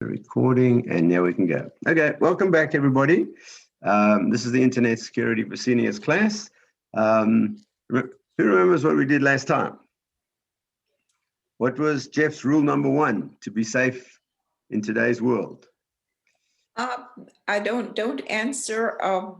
Recording, and now we can go. Okay, welcome back, everybody. This is the Internet Security for Seniors class. Who remembers what we did last time? What was Jeff's rule number one to be safe in today's world? I don't answer a Aha.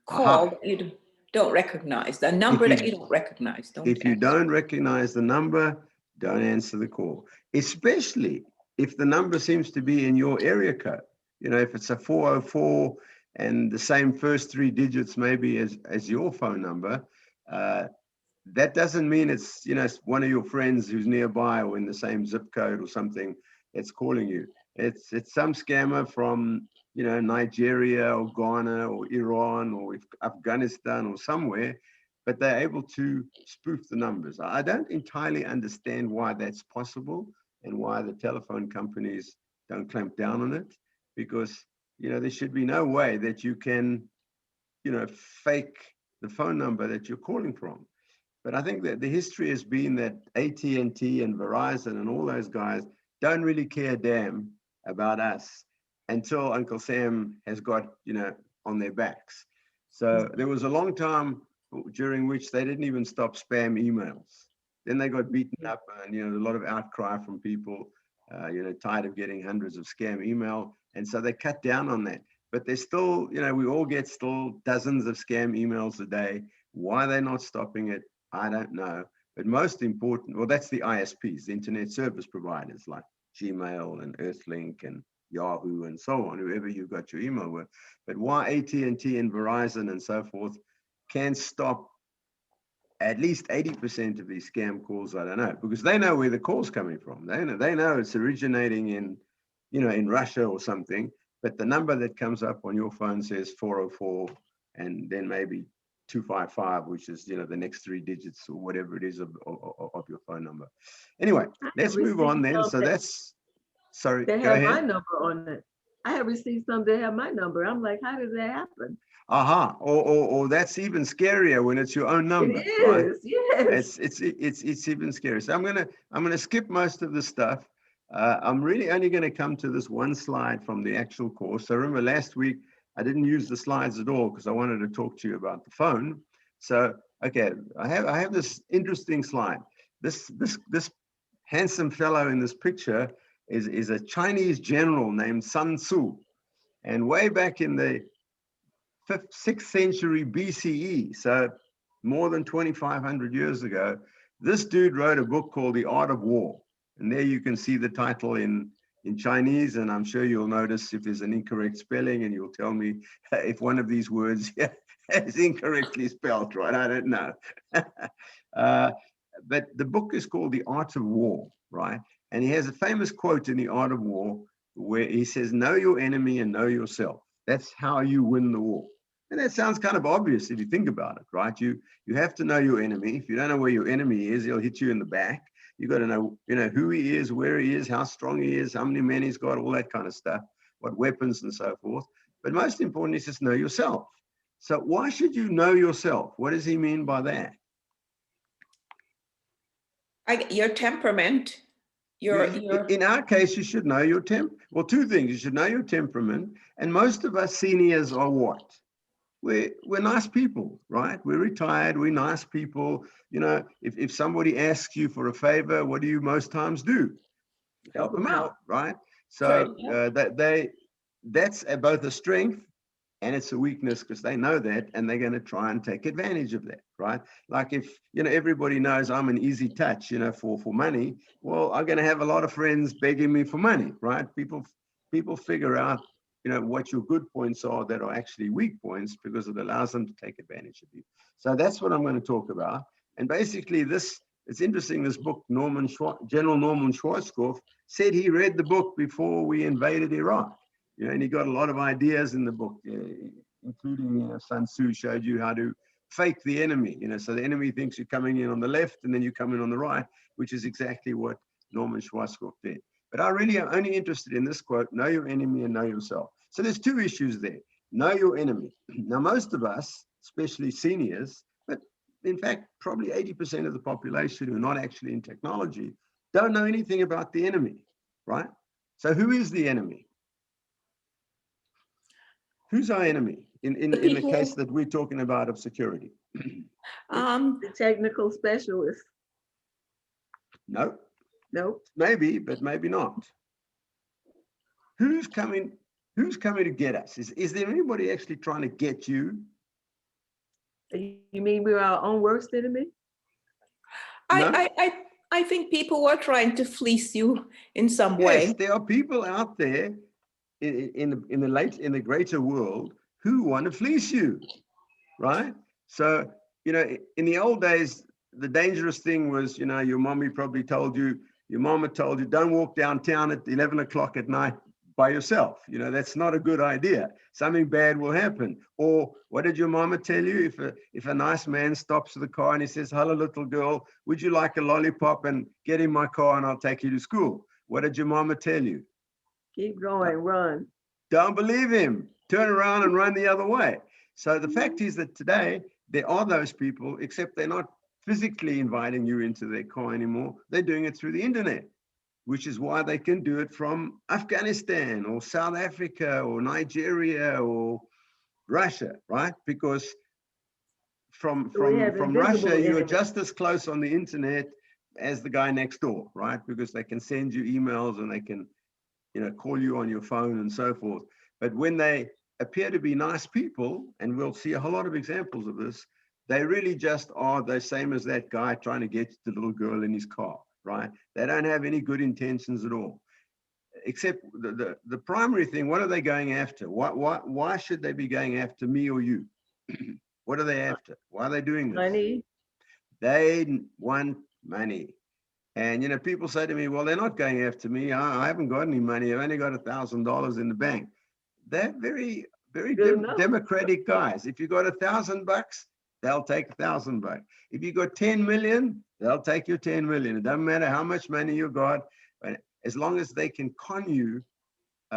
call that you don't recognize, the number that you don't recognize. If you don't recognize the number, don't answer the call, especially if the number seems to be in your area code. You know, if it's a 404 and the same first three digits maybe as your phone number, that doesn't mean it's, you know, it's one of your friends who's nearby or in the same zip code or something that's calling you. It's some scammer from, you know, Nigeria or Ghana or Iran or Afghanistan or somewhere, but they're able to spoof the numbers. I don't entirely understand why that's possible and why the telephone companies don't clamp down on it, because, you know, there should be no way that you can, you know, fake the phone number that you're calling from. But I think that the history has been that AT&T and Verizon and all those guys don't really care a damn about us until Uncle Sam has got, you know, on their backs. So there was a long time during which they didn't even stop spam emails. Then they got beaten up, and, you know, a lot of outcry from people, you know, tired of getting hundreds of scam email. And so they cut down on that. But there's still, you know, we all get still dozens of scam emails a day. Why they're not stopping it, I don't know. But most important, well, that's the ISPs, the internet service providers like Gmail and Earthlink and Yahoo and so on, whoever you got your email with. But why AT&T and Verizon and so forth can stop at least 80% of these scam calls, I don't know, because they know where the call's coming from. They know it's originating in, you know, in Russia or something, but the number that comes up on your phone says 404 and then maybe 255, which is, you know, the next three digits or whatever it is of your phone number. Anyway, let's move on then. So that's, sorry, they go have ahead. my number on it. I have received some that have my number. I'm like, how did that happen? Aha, or that's even scarier when it's your own number. It is, right? yes. It's even scarier. So I'm gonna skip most of the stuff. I'm really only gonna come to this one slide from the actual course. So remember last week I didn't use the slides at all because I wanted to talk to you about the phone. So okay, I have this interesting slide. This handsome fellow in this picture is a Chinese general named Sun Tzu, and way back in the 6th century BCE, so more than 2,500 years ago, this dude wrote a book called The Art of War. And there you can see the title in Chinese, and I'm sure you'll notice if there's an incorrect spelling, and you'll tell me if one of these words is incorrectly spelled, right? I don't know. But the book is called The Art of War, right? And he has a famous quote in The Art of War where he says, know your enemy and know yourself. That's how you win the war. And that sounds kind of obvious if you think about it, right? You have to know your enemy. If you don't know where your enemy is, he'll hit you in the back. You got to know, you know, who he is, where he is, how strong he is, how many men he's got, all that kind of stuff, what weapons and so forth. But most important is just know yourself. So why should you know yourself? What does he mean by that? Your temperament. In our case, you should know your well, two things. You should know your temperament. And most of us seniors are what? We're nice people, right? We're retired, we're nice people. You know, if somebody asks you for a favor, what do you most times do? Help them out, right? So that's both a strength and it's a weakness, because they know that and they're going to try and take advantage of that, right? Like if, you know, everybody knows I'm an easy touch, you know, for money, well, I'm going to have a lot of friends begging me for money, right? People figure out, you know, what your good points are that are actually weak points, because it allows them to take advantage of you. So that's what I'm going to talk about. And basically it's interesting, this book, General Norman Schwarzkopf said he read the book before we invaded Iraq. You know, and he got a lot of ideas in the book, including, you know, Sun Tzu showed you how to fake the enemy. You know, so the enemy thinks you're coming in on the left and then you come in on the right, which is exactly what Norman Schwarzkopf did. But I really am only interested in this quote: know your enemy and know yourself. So there's two issues there. Know your enemy. Now, most of us, especially seniors, but in fact, probably 80% of the population who are not actually in technology, don't know anything about the enemy, right? So who is the enemy? Who's our enemy in the case that we're talking about of security? The technical specialist. No, Nope. maybe, but maybe not. Who's coming to get us? Is there anybody actually trying to get you? You mean we're our own worst enemy? No? I think people are trying to fleece you in some Yes, way. there are people out there in the greater world who want to fleece you, right? So, you know, in the old days, the dangerous thing was, you know, your mama told you, don't walk downtown at 11 o'clock at night by yourself. You know, that's not a good idea. Something bad will happen. Or what did your mama tell you? If a nice man stops the car and he says, hello, little girl, would you like a lollipop, and get in my car and I'll take you to school? What did your mama tell you? Keep going, run. Don't believe him. Turn around and run the other way. So the fact is that today there are those people, except they're not physically inviting you into their car anymore. They're doing it through the internet, which is why they can do it from Afghanistan or South Africa or Nigeria or Russia, right? Because from Russia, you are just as close on the internet as the guy next door, right? Because they can send you emails and they can, you know, call you on your phone and so forth. But when they appear to be nice people, and we'll see a whole lot of examples of this, they really just are the same as that guy trying to get the little girl in his car, right? They don't have any good intentions at all. Except the primary thing, what are they going after? Why should they be going after me or you? What are they after? Why are they doing this? Money. They want money. And, you know, people say to me, well, they're not going after me. I haven't got any money. I've only got $1,000 in the bank. They're very, very democratic guys. If you got $1,000, they'll take $1,000. If you got 10 million, they'll take your 10 million. It doesn't matter how much money you got, but as long as they can con you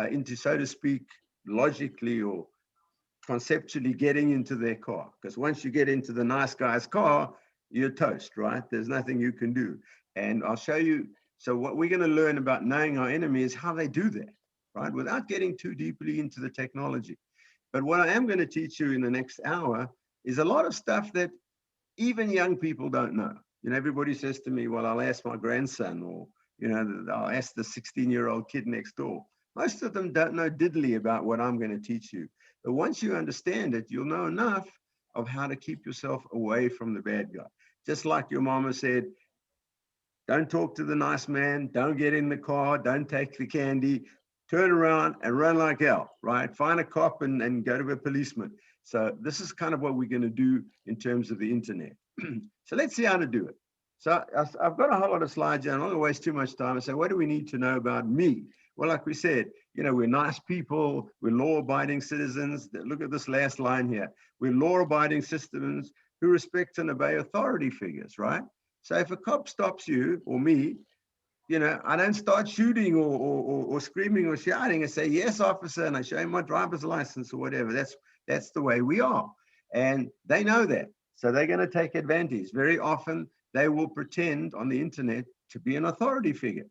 into, so to speak, logically or conceptually getting into their car. Because once you get into the nice guy's car, you're toast, right? There's nothing you can do. And I'll show you. So what we're going to learn about knowing our enemy is how they do that, right? Without getting too deeply into the technology. But what I am going to teach you in the next hour is a lot of stuff that even young people don't know. You know, everybody says to me, well, I'll ask my grandson, or, you know, I'll ask the 16-year-old kid next door. Most of them don't know diddly about what I'm going to teach you. But once you understand it, you'll know enough of how to keep yourself away from the bad guy. Just like your mama said, don't talk to the nice man, don't get in the car, don't take the candy, turn around and run like hell, right? Find a cop and go to a policeman. So this is kind of what we're going to do in terms of the internet. So let's see how to do it. So I've got a whole lot of slides here. I'm not going to waste too much time. I say, what do we need to know about me? Well, like we said, you know, we're nice people, we're law-abiding citizens. Look at this last line here. We're law-abiding citizens who respect and obey authority figures, right? So if a cop stops you or me, you know, I don't start shooting or screaming or shouting and say, yes, officer, and I show him my driver's license or whatever. That's the way we are. And they know that. So they're going to take advantage. Very often they will pretend on the internet to be an authority figure.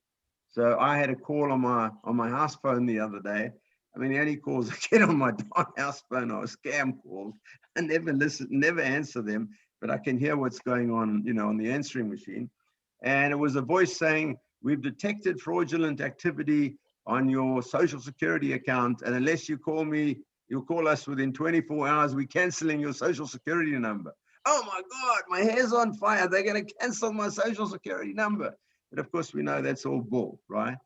So I had a call on my house phone the other day. I mean, the only calls I get on my house phone are scam calls. I never answer them, but I can hear what's going on, you know, on the answering machine. And it was a voice saying, we've detected fraudulent activity on your social security account. And unless you call me, you'll call us within 24 hours, we're canceling your social security number. Oh my God, my hair's on fire. They're going to cancel my social security number. But of course, we know that's all bull, right?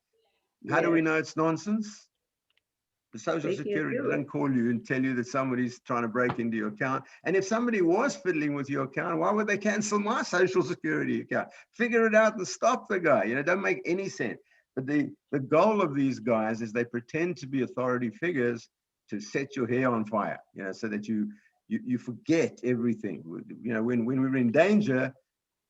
Yeah. How do we know it's nonsense? The Social Security doesn't call you and tell you that somebody's trying to break into your account. And if somebody was fiddling with your account, why would they cancel my Social Security account? Figure it out and stop the guy. You know, it doesn't make any sense. But the goal of these guys is they pretend to be authority figures to set your hair on fire, you know, so that you forget everything. You know, when we're in danger,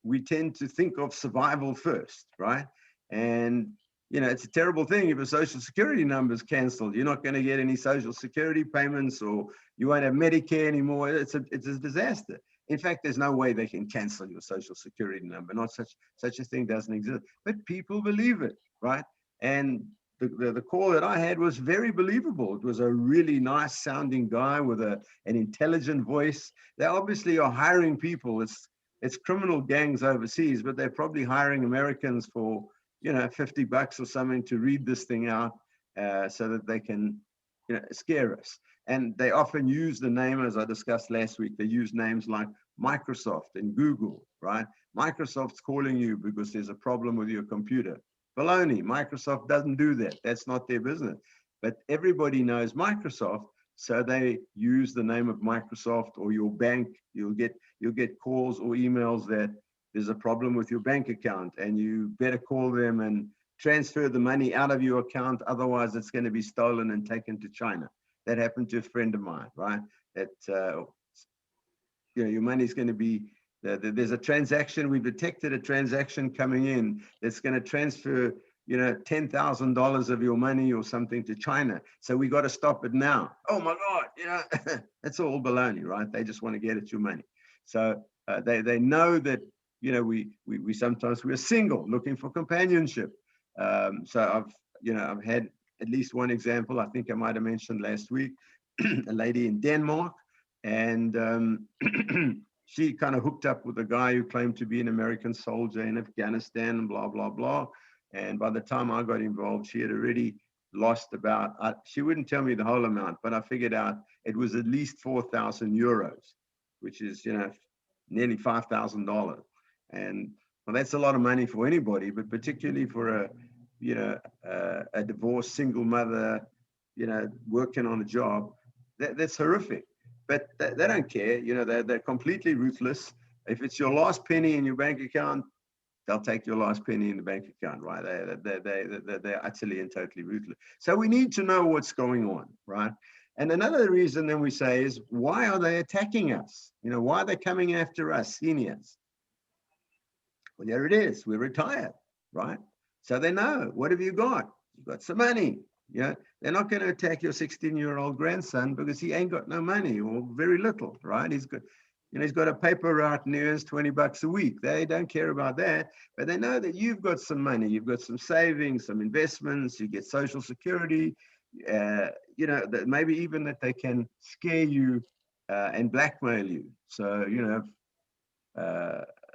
we tend to think of survival first, right? And you know, it's a terrible thing if a social security number is canceled. You're not going to get any social security payments, or you won't have Medicare anymore. It's a disaster. In fact, there's no way they can cancel your social security number. Not such a thing doesn't exist. But people believe it, right? And the call that I had was very believable. It was a really nice sounding guy with an intelligent voice. They obviously are hiring people. It's criminal gangs overseas, but they're probably hiring Americans for, you know, $50 or something to read this thing out, so that they can, you know, scare us. And they often use the name, as I discussed last week, they use names like Microsoft and Google, right? Microsoft's calling you because there's a problem with your computer. Baloney, Microsoft doesn't do that. That's not their business. But everybody knows Microsoft, so they use the name of Microsoft or your bank. You'll get calls or emails that there's a problem with your bank account and you better call them and transfer the money out of your account. Otherwise, it's going to be stolen and taken to China. That happened to a friend of mine, right? That, you know, your money's going to be, there's a transaction, we've detected a transaction coming in that's going to transfer, you know, $10,000 of your money or something to China. So we got to stop it now. Oh my God, you know, that's all baloney, right? They just want to get at your money. So they know that, you know, we sometimes we're single looking for companionship. So I've had at least one example. I think I might have mentioned last week, a lady in Denmark, and she kind of hooked up with a guy who claimed to be an American soldier in Afghanistan and blah, blah, blah. And by the time I got involved, she had already lost about, she wouldn't tell me the whole amount, but I figured out it was at least 4,000 euros, which is, you know, nearly $5,000. And well, that's a lot of money for anybody, but particularly for a divorced single mother, you know, working on a job, that's horrific. But they don't care, you know, they're completely ruthless. If it's your last penny in your bank account, they'll take your last penny in the bank account, right? They're utterly and totally ruthless. So we need to know what's going on, right? And another reason then we say is, why are they attacking us? You know, why are they coming after us, seniors? Well, there it is, we're retired, right? So they know, what have you got? You've got some money. Yeah, they're not going to attack your 16-year-old grandson because he ain't got no money or very little, right? He's got a paper route and he earns $20 a week. They don't care about that, but they know that you've got some money, you've got some savings, some investments, you get Social Security, you know, that maybe even that they can scare you and blackmail you. So, you know,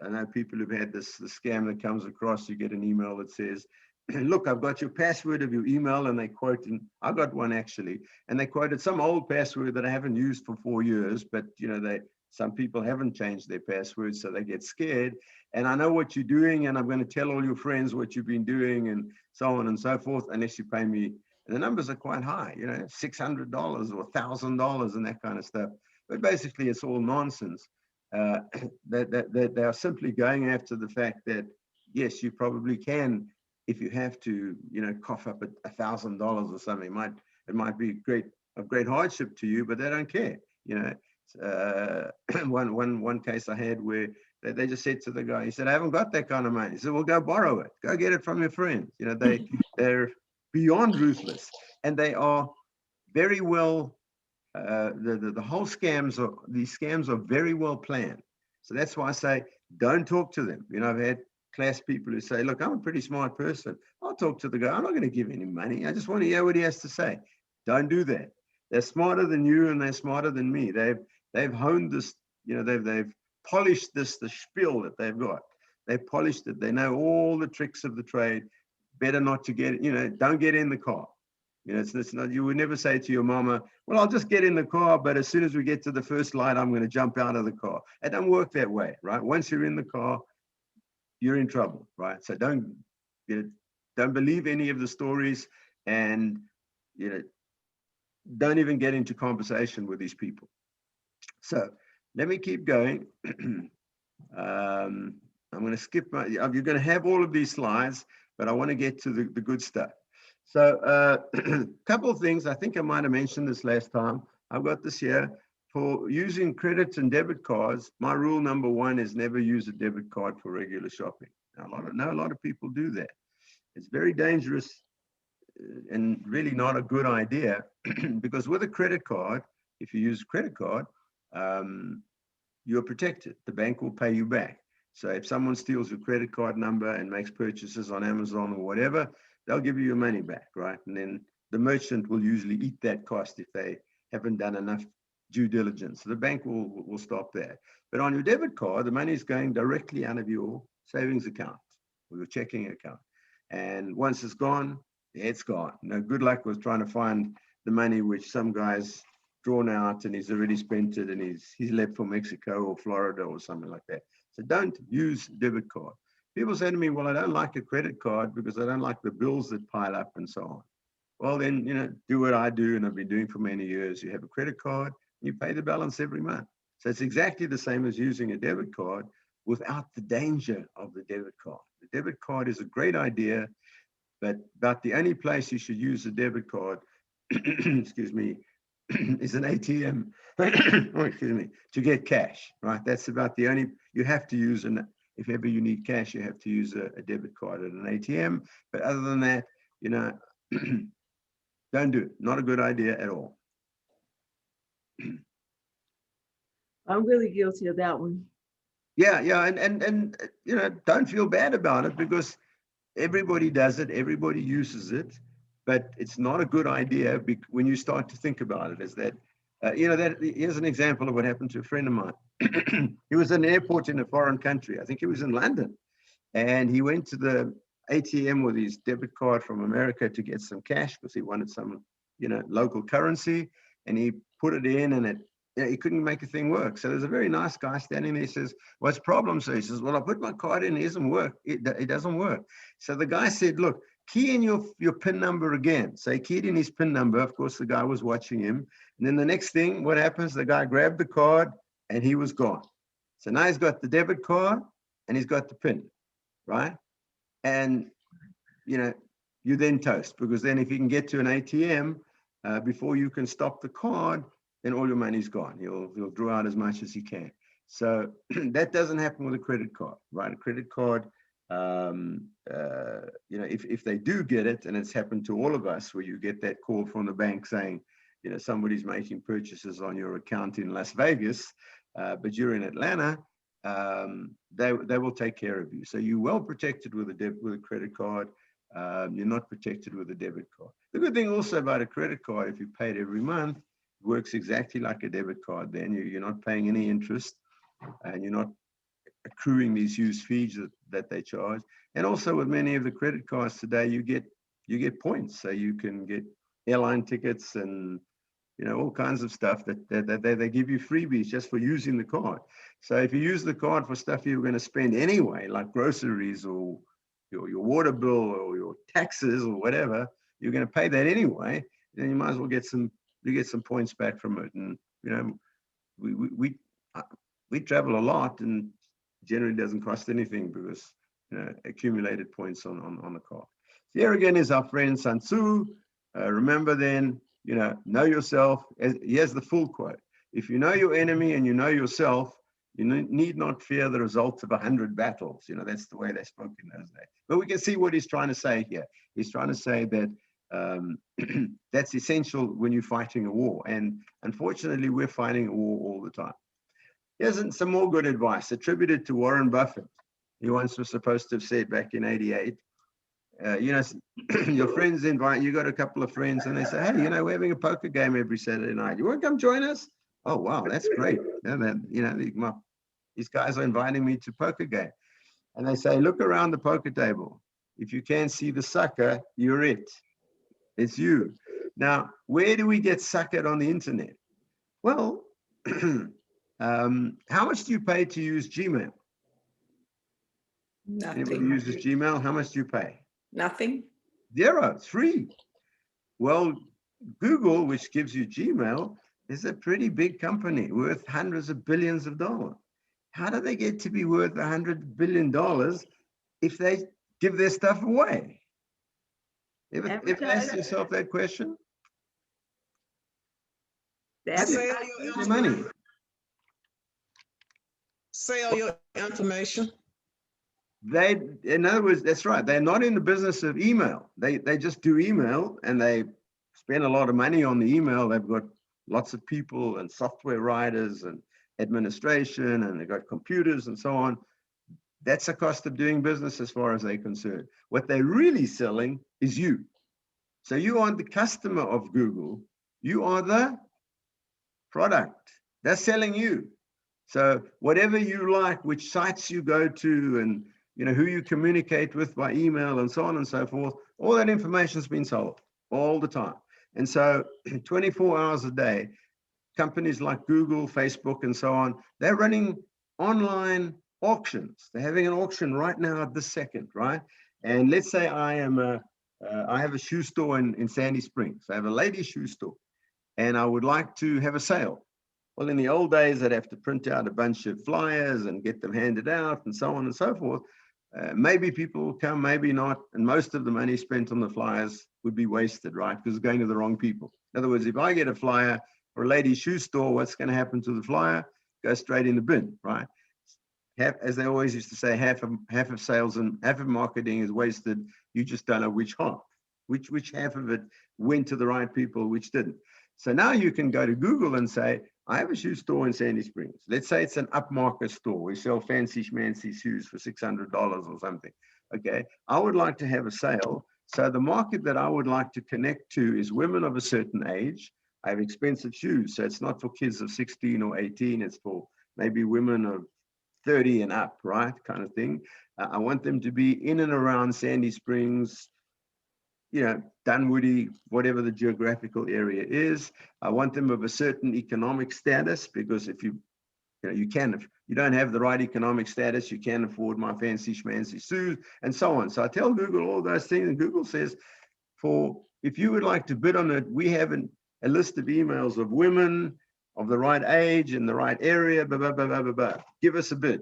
I know people who've had this scam that comes across, you get an email that says, look, I've got your password of your email, and they quote, and I got one actually, and they quoted some old password that I haven't used for 4 years, but you know, some people haven't changed their passwords, so they get scared. And I know what you're doing, and I'm going to tell all your friends what you've been doing, and so on and so forth, unless you pay me. And the numbers are quite high, you know, $600 or $1,000 and that kind of stuff. But basically, it's all nonsense. They are simply going after the fact that, yes, you probably can, if you have to, you know, cough up $1,000 or something. It might be of great hardship to you, but they don't care. You know, one case I had where they just said to the guy, he said, I haven't got that kind of money. He said, well, go borrow it. Go get it from your friends. You know, they're beyond ruthless, and they are very well. The whole these scams are very well planned. So that's why I say, don't talk to them. You know, I've had class people who say, look, I'm a pretty smart person. I'll talk to the guy. I'm not going to give any money. I just want to hear what he has to say. Don't do that. They're smarter than you, and they're smarter than me. They've honed this, you know, they've polished the spiel that they've got. They've polished it. They know all the tricks of the trade. Better not to get, you know, don't get in the car. You know, it's not, you would never say to your mama, well, I'll just get in the car, but as soon as we get to the first light, I'm going to jump out of the car. It doesn't work that way, right? Once you're in the car, you're in trouble, right? So don't believe any of the stories, and, you know, don't even get into conversation with these people. So let me keep going. I'm going to skip you're going to have all of these slides, but I want to get to the good stuff. So a couple of things. I think I might have mentioned this last time. I've got this here. For using credit and debit cards, my rule number one is never use a debit card for regular shopping. Now, a lot of people do that. It's very dangerous and really not a good idea because with a credit card, if you use a credit card, you're protected. The bank will pay you back. So if someone steals your credit card number and makes purchases on Amazon or whatever, they'll give you your money back, right? And then the merchant will usually eat that cost if they haven't done enough due diligence. So the bank will stop there. But on your debit card, the money is going directly out of your savings account or your checking account. And once it's gone, it's gone. Now, good luck with trying to find the money which some guy's drawn out and he's already spent it and he's left for Mexico or Florida or something like that. So don't use debit card. People say to me, well, I don't like a credit card because I don't like the bills that pile up and so on. Well, then, do what I do and I've been doing for many years. You have a credit card, you pay the balance every month. So it's exactly the same as using a debit card without the danger of the debit card. The debit card is a great idea, but about the only place you should use a debit card, excuse me, is an ATM, oh, excuse me, to get cash, right? That's about the only, you have to use, if ever you need cash, you have to use a debit card at an ATM. But other than that, don't do it. Not a good idea at all. I'm really guilty of that one. Yeah, and don't feel bad about it because everybody does it, everybody uses it, but it's not a good idea when you start to think about it. Is that here's an example of what happened to a friend of mine. He was at an airport in a foreign country. I think he was in London, and he went to the ATM with his debit card from America to get some cash because he wanted some, local currency, and he put it in, and he couldn't make a thing work. So there's a very nice guy standing there. He says, "What's the problem?" So he says, "Well, I put my card in, it doesn't work. It doesn't work." So the guy said, "Look, key in your PIN number again." So he keyed in his PIN number. Of course, the guy was watching him. And then the next thing, what happens? The guy grabbed the card and he was gone. So now he's got the debit card and he's got the PIN, right? And, you then toast, because then if you can get to an ATM before you can stop the card, then all your money's gone. He'll draw out as much as he can. So that doesn't happen with a credit card, right? A credit card, if they do get it, and it's happened to all of us, where you get that call from the bank saying, somebody's making purchases on your account in Las Vegas, but you're in Atlanta, they will take care of you. So you're well protected with a credit card. You're not protected with a debit card. The good thing also about a credit card, if you pay it every month, it works exactly like a debit card. Then you're not paying any interest, and you're not accruing these huge fees that they charge. And also with many of the credit cards today, you get points, so you can get airline tickets and all kinds of stuff that they give you freebies just for using the card. So if you use the card for stuff you're going to spend anyway, like groceries or your water bill or your taxes or whatever, you're going to pay that anyway. Then you might as well get some points back from it. And we travel a lot, and generally doesn't cost anything because accumulated points on the card. Here again is our friend Sun Tzu. Remember then, know yourself. Here's the full quote: "If you know your enemy and you know yourself, you need not fear the results of 100 battles." That's the way they spoke in those days. But we can see what he's trying to say here. He's trying to say that that's essential when you're fighting a war. And unfortunately, we're fighting a war all the time. Here's some more good advice attributed to Warren Buffett. He once was supposed to have said back in '88, your friends invite you, got a couple of friends, and they say, "Hey, we're having a poker game every Saturday night. You want to come join us?" "Oh, wow, that's great." These guys are inviting me to poker game. And they say, "Look around the poker table. If you can't see the sucker, you're it. It's you." Now, where do we get suckered on the internet? Well, how much do you pay to use Gmail? Nothing. Anybody uses Gmail? How much do you pay? Nothing. Zero. It's free. Well, Google, which gives you Gmail, is a pretty big company worth hundreds of billions of dollars. How do they get to be worth $100 billion if they give their stuff away? Ever ask yourself that question? That's Money. Sell your information. In other words, that's right. They're not in the business of email. They just do email, and they spend a lot of money on the email. They've got lots of people and software writers and administration, and they've got computers and so on. That's a cost of doing business as far as they're concerned. What they're really selling is you. So you aren't the customer of Google. You are the product. They're selling you. So whatever you like, which sites you go to, and who you communicate with by email and so on and so forth, all that information has been sold all the time. And so 24 hours a day, companies like Google, Facebook, and so on, they're running online auctions. They're having an auction right now at this second, right? And let's say I have a shoe store in Sandy Springs. I have a ladies' shoe store, and I would like to have a sale. Well, in the old days, I'd have to print out a bunch of flyers and get them handed out and so on and so forth. Maybe people will come, maybe not. And most of the money spent on the flyers would be wasted, right? Because it's going to the wrong people. In other words, if I get a flyer for a ladies' shoe store, what's going to happen to the flyer? Go straight in the bin, right? As they always used to say, half of sales and half of marketing is wasted. You just don't know which half, which half of it went to the right people, which didn't. So now you can go to Google and say, I have a shoe store in Sandy Springs. Let's say it's an upmarket store. We sell fancy schmancy shoes for $600 or something. Okay, I would like to have a sale. So the market that I would like to connect to is women of a certain age. I have expensive shoes, so it's not for kids of 16 or 18. It's for maybe women of 30 and up, right? Kind of thing. I want them to be in and around Sandy Springs, Dunwoody, whatever the geographical area is. I want them of a certain economic status, because if you don't have the right economic status, you can't afford my fancy schmancy shoes and so on. So I tell Google all those things, and Google says, if you would like to bid on it, we have a list of emails of women of the right age in the right area, blah, blah, blah, blah, blah, blah. Give us a bid.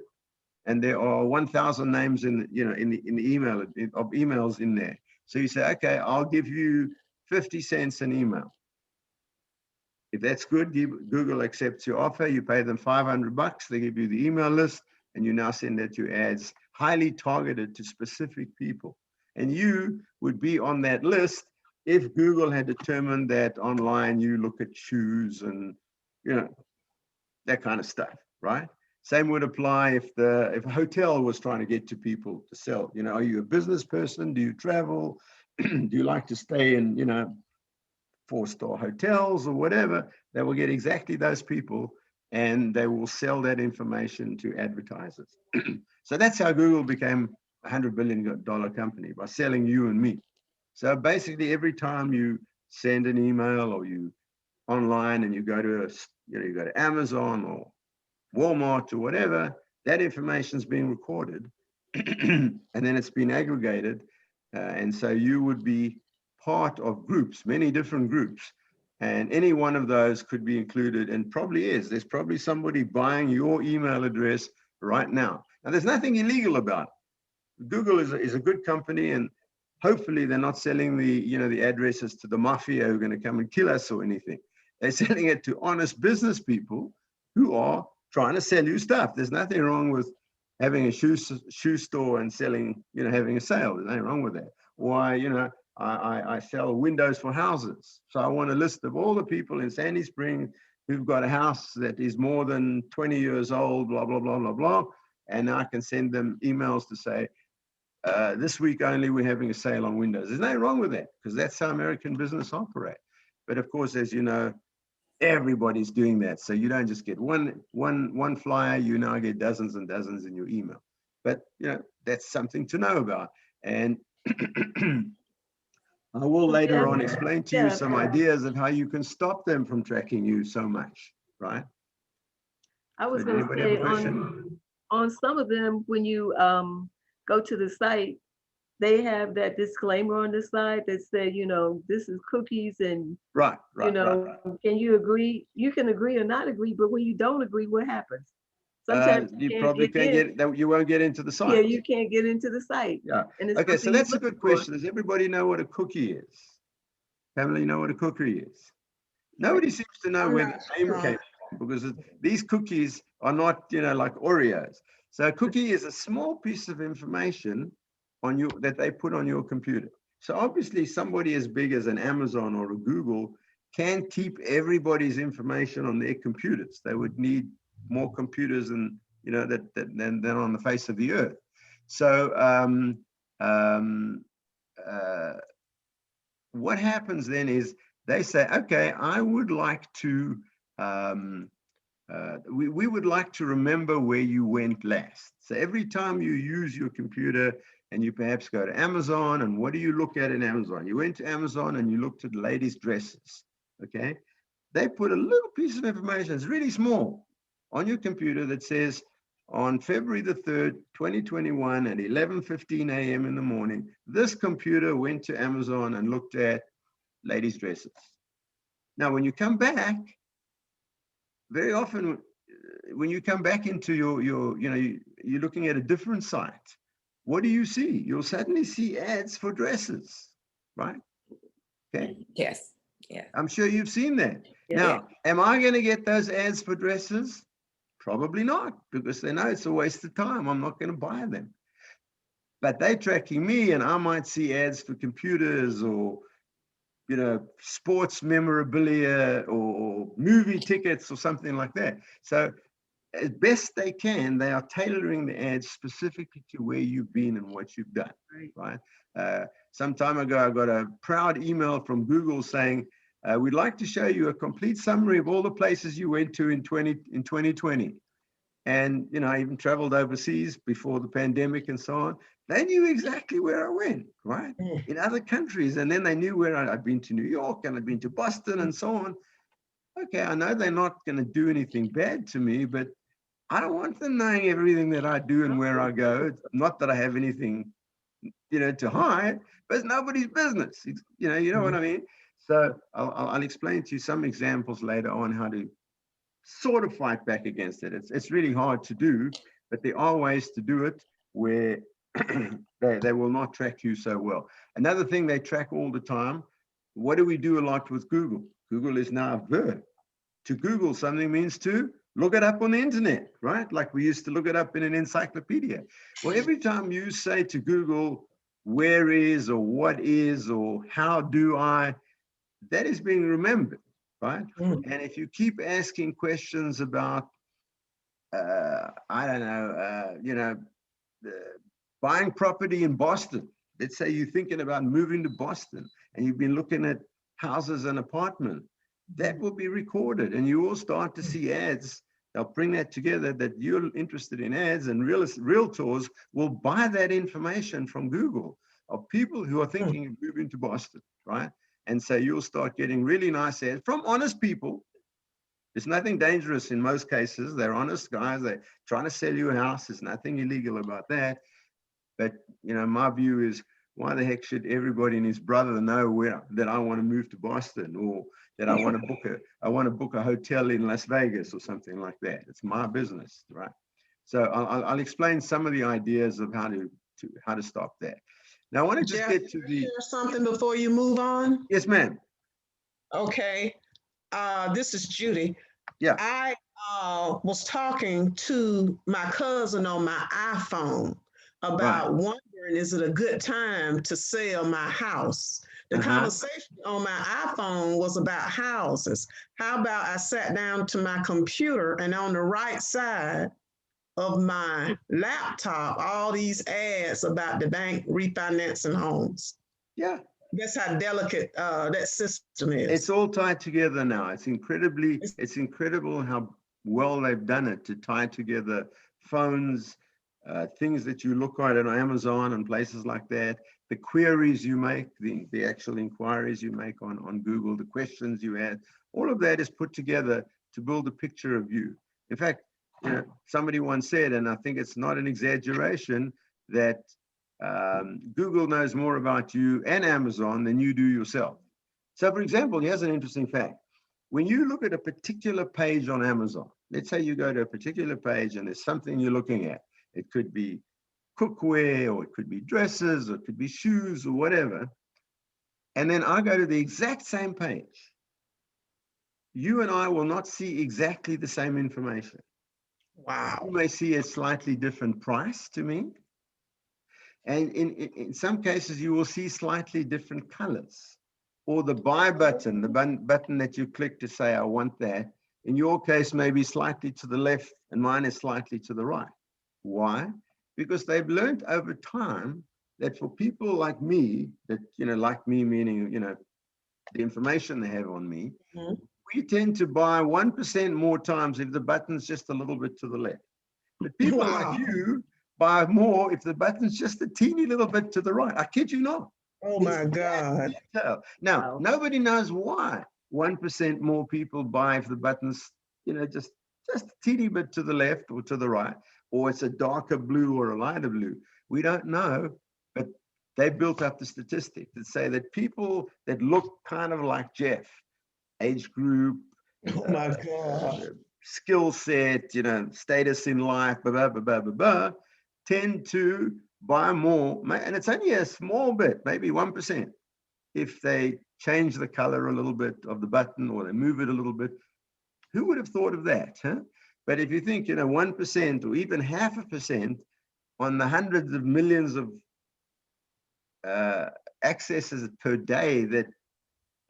And there are 1,000 names in the email of emails in there. So you say, okay, I'll give you 50 cents an email. If that's good, Google accepts your offer. You pay them $500. They give you the email list, and you now send out your ads highly targeted to specific people. And you would be on that list if Google had determined that online you look at shoes and that kind of stuff, right? Same would apply if a hotel was trying to get to people to sell. Are you a business person? Do you travel? Do you like to stay in 4-star hotels or whatever? They will get exactly those people, and they will sell that information to advertisers. So that's how Google became a $100 billion company, by selling you and me. So basically, every time you send an email or you online and you go to you go to Amazon or Walmart or whatever, that information is being recorded and then it's been aggregated. And so you would be part of groups, many different groups. And any one of those could be included, and probably is. There's probably somebody buying your email address right now. Now, there's nothing illegal about it. Google is a good company, and hopefully they're not selling the addresses to the mafia who are going to come and kill us or anything. They're selling it to honest business people who are trying to sell you stuff. There's nothing wrong with having a shoe store and selling, having a sale. There's nothing wrong with that. Why, I sell windows for houses. So I want a list of all the people in Sandy Springs who've got a house that is more than 20 years old, blah, blah, blah, blah, blah. And I can send them emails to say, this week only, we're having a sale on windows. There's nothing wrong with that, because that's how American business operate. But of course, as you know, everybody's doing that. So you don't just get one flyer, you now get dozens and dozens in your email. But that's something to know about. And I will later on explain to you some ideas of how you can stop them from tracking you so much, right? I was going to say on some of them, when you go to the site, they have that disclaimer on the side that said, this is cookies, and right. Can you agree? You can agree or not agree, but when you don't agree, what happens? Sometimes you probably can't get that. You won't get into the site. Yeah, you can't get into the site. Yeah. Okay, so that's a good question. Does everybody know what a cookie is? Pamela, you know what a cookie is? Nobody seems to know where the name came from, because these cookies are not, like Oreos. So a cookie is a small piece of information that they put on your computer. So obviously somebody as big as an Amazon or a Google can't keep everybody's information on their computers. They would need more computers than than on the face of the earth. So what happens then is they say, okay, I would like to, we would like to remember where you went last. So every time you use your computer and you perhaps go to Amazon, and what do you look at in Amazon? You went to Amazon and you looked at ladies' dresses, okay? They put a little piece of information, it's really small, on your computer that says, on February the 3rd, 2021 at 11:15 a.m. in the morning, this computer went to Amazon and looked at ladies' dresses. Now, when you come back, very often, when you come back into you're looking at a different site, what do you see? You'll suddenly see ads for dresses, right? Okay. Yes, yeah. I'm sure you've seen that. Yeah. Now, am I going to get those ads for dresses? Probably not, because they know it's a waste of time. I'm not going to buy them. But they're tracking me, and I might see ads for computers or, sports memorabilia or movie tickets or something like that. So as best they can, they are tailoring the ads specifically to where you've been and what you've done, right? Some time ago, I got a proud email from Google saying, we'd like to show you a complete summary of all the places you went to in 2020. And, I even traveled overseas before the pandemic and so on. They knew exactly where I went, right? In other countries. And then they knew where I'd been to New York and I'd been to Boston and so on. Okay, I know they're not going to do anything bad to me, but I don't want them knowing everything that I do and where I go. It's not that I have anything, to hide, but it's nobody's business. You know what I mean? So I'll explain to you some examples later on how to sort of fight back against it. It's really hard to do, but there are ways to do it where they will not track you so well. Another thing they track all the time, what do we do a lot with Google? Google is now a verb. To Google something means to look it up on the internet, right? Like we used to look it up in an encyclopedia. Well, every time you say to Google, where is or what is or how do I, that is being remembered, right? And if you keep asking questions about, I don't know, buying property in Boston, let's say you're thinking about moving to Boston and you've been looking at houses and apartments, that will be recorded and you will start to see ads. They'll bring that together that you're interested in ads, and realtors will buy that information from Google of people who are thinking of moving to Boston, right? And so you'll start getting really nice ads from honest people. There's nothing dangerous in most cases. They're honest guys. They're trying to sell you a house. There's nothing illegal about that. But, my view is, why the heck should everybody and his brother know that I want to move to Boston, or that I want to book a hotel in Las Vegas or something like that? It's my business, right? So I'll explain some of the ideas of how to stop that. Now I want to just get to the something before you move on. Yes, ma'am. Okay. This is Judy. Yeah. I was talking to my cousin on my iPhone about wondering, is it a good time to sell my house? The conversation on my iPhone was about houses. How about I sat down to my computer and on the right side of my laptop, all these ads about the bank refinancing homes. Yeah. That's how delicate that system is. It's all tied together now. It's incredible how well they've done it to tie together phones, things that you look at on Amazon and places like that, the queries you make, the actual inquiries you make on Google, the questions you add, all of that is put together to build a picture of you. In fact, somebody once said, and I think it's not an exaggeration, that Google knows more about you and Amazon than you do yourself. So for example, here's an interesting fact. When you look at a particular page on Amazon, let's say you go to a particular page and there's something you're looking at. It could be cookware, or it could be dresses, or it could be shoes, or whatever. And then I go to the exact same page. You and I will not see exactly the same information. Wow. You may see a slightly different price to me. And in some cases, you will see slightly different colors. Or the buy button, the button that you click to say, I want that, in your case, maybe slightly to the left, and mine is slightly to the right. Why? Because they've learned over time that for people like me, that, like me, meaning, the information they have on me, Mhm. we tend to buy 1% more times if the button's just a little bit to the left. But people Wow. like you buy more if the button's just a teeny little bit to the right. I kid you not. Oh It's my that God. detail. Now, Wow. nobody knows why 1% more people buy if the button's, just a teeny bit to the left or to the right, or it's a darker blue or a lighter blue. We don't know, but they built up the statistic that say that people that look kind of like Jeff, age group, Oh my God. skill set, status in life, blah, blah, blah, blah, blah, tend to buy more. And it's only a small bit, maybe 1%, if they change the color a little bit of the button or they move it a little bit. Who would have thought of that? Huh? But if you think, 1% or even 0.5% on the hundreds of millions of accesses per day that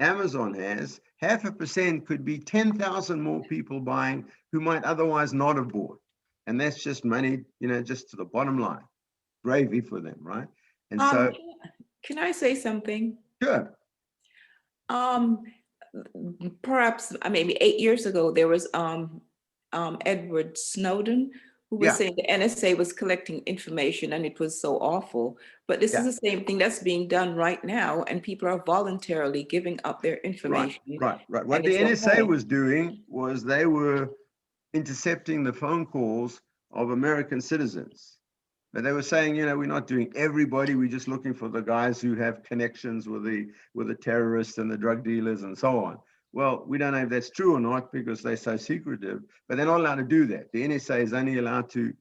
Amazon has, 0.5% could be 10,000 more people buying who might otherwise not have bought. And that's just money, just to the bottom line, gravy for them, right? And so, Can I say something? sure. Perhaps maybe 8 years ago, there was Edward Snowden, who was Yeah. saying the NSA was collecting information and it was so awful. But this is the same thing that's being done right now, and people are voluntarily giving up their information. Right. What and the it's NSA okay. was doing was they were intercepting the phone calls of American citizens. But they were saying, we're not doing everybody. We're just looking for the guys who have connections with the terrorists and the drug dealers and so on. Well, we don't know if that's true or not because they're so secretive, but they're not allowed to do that. The NSA is only allowed to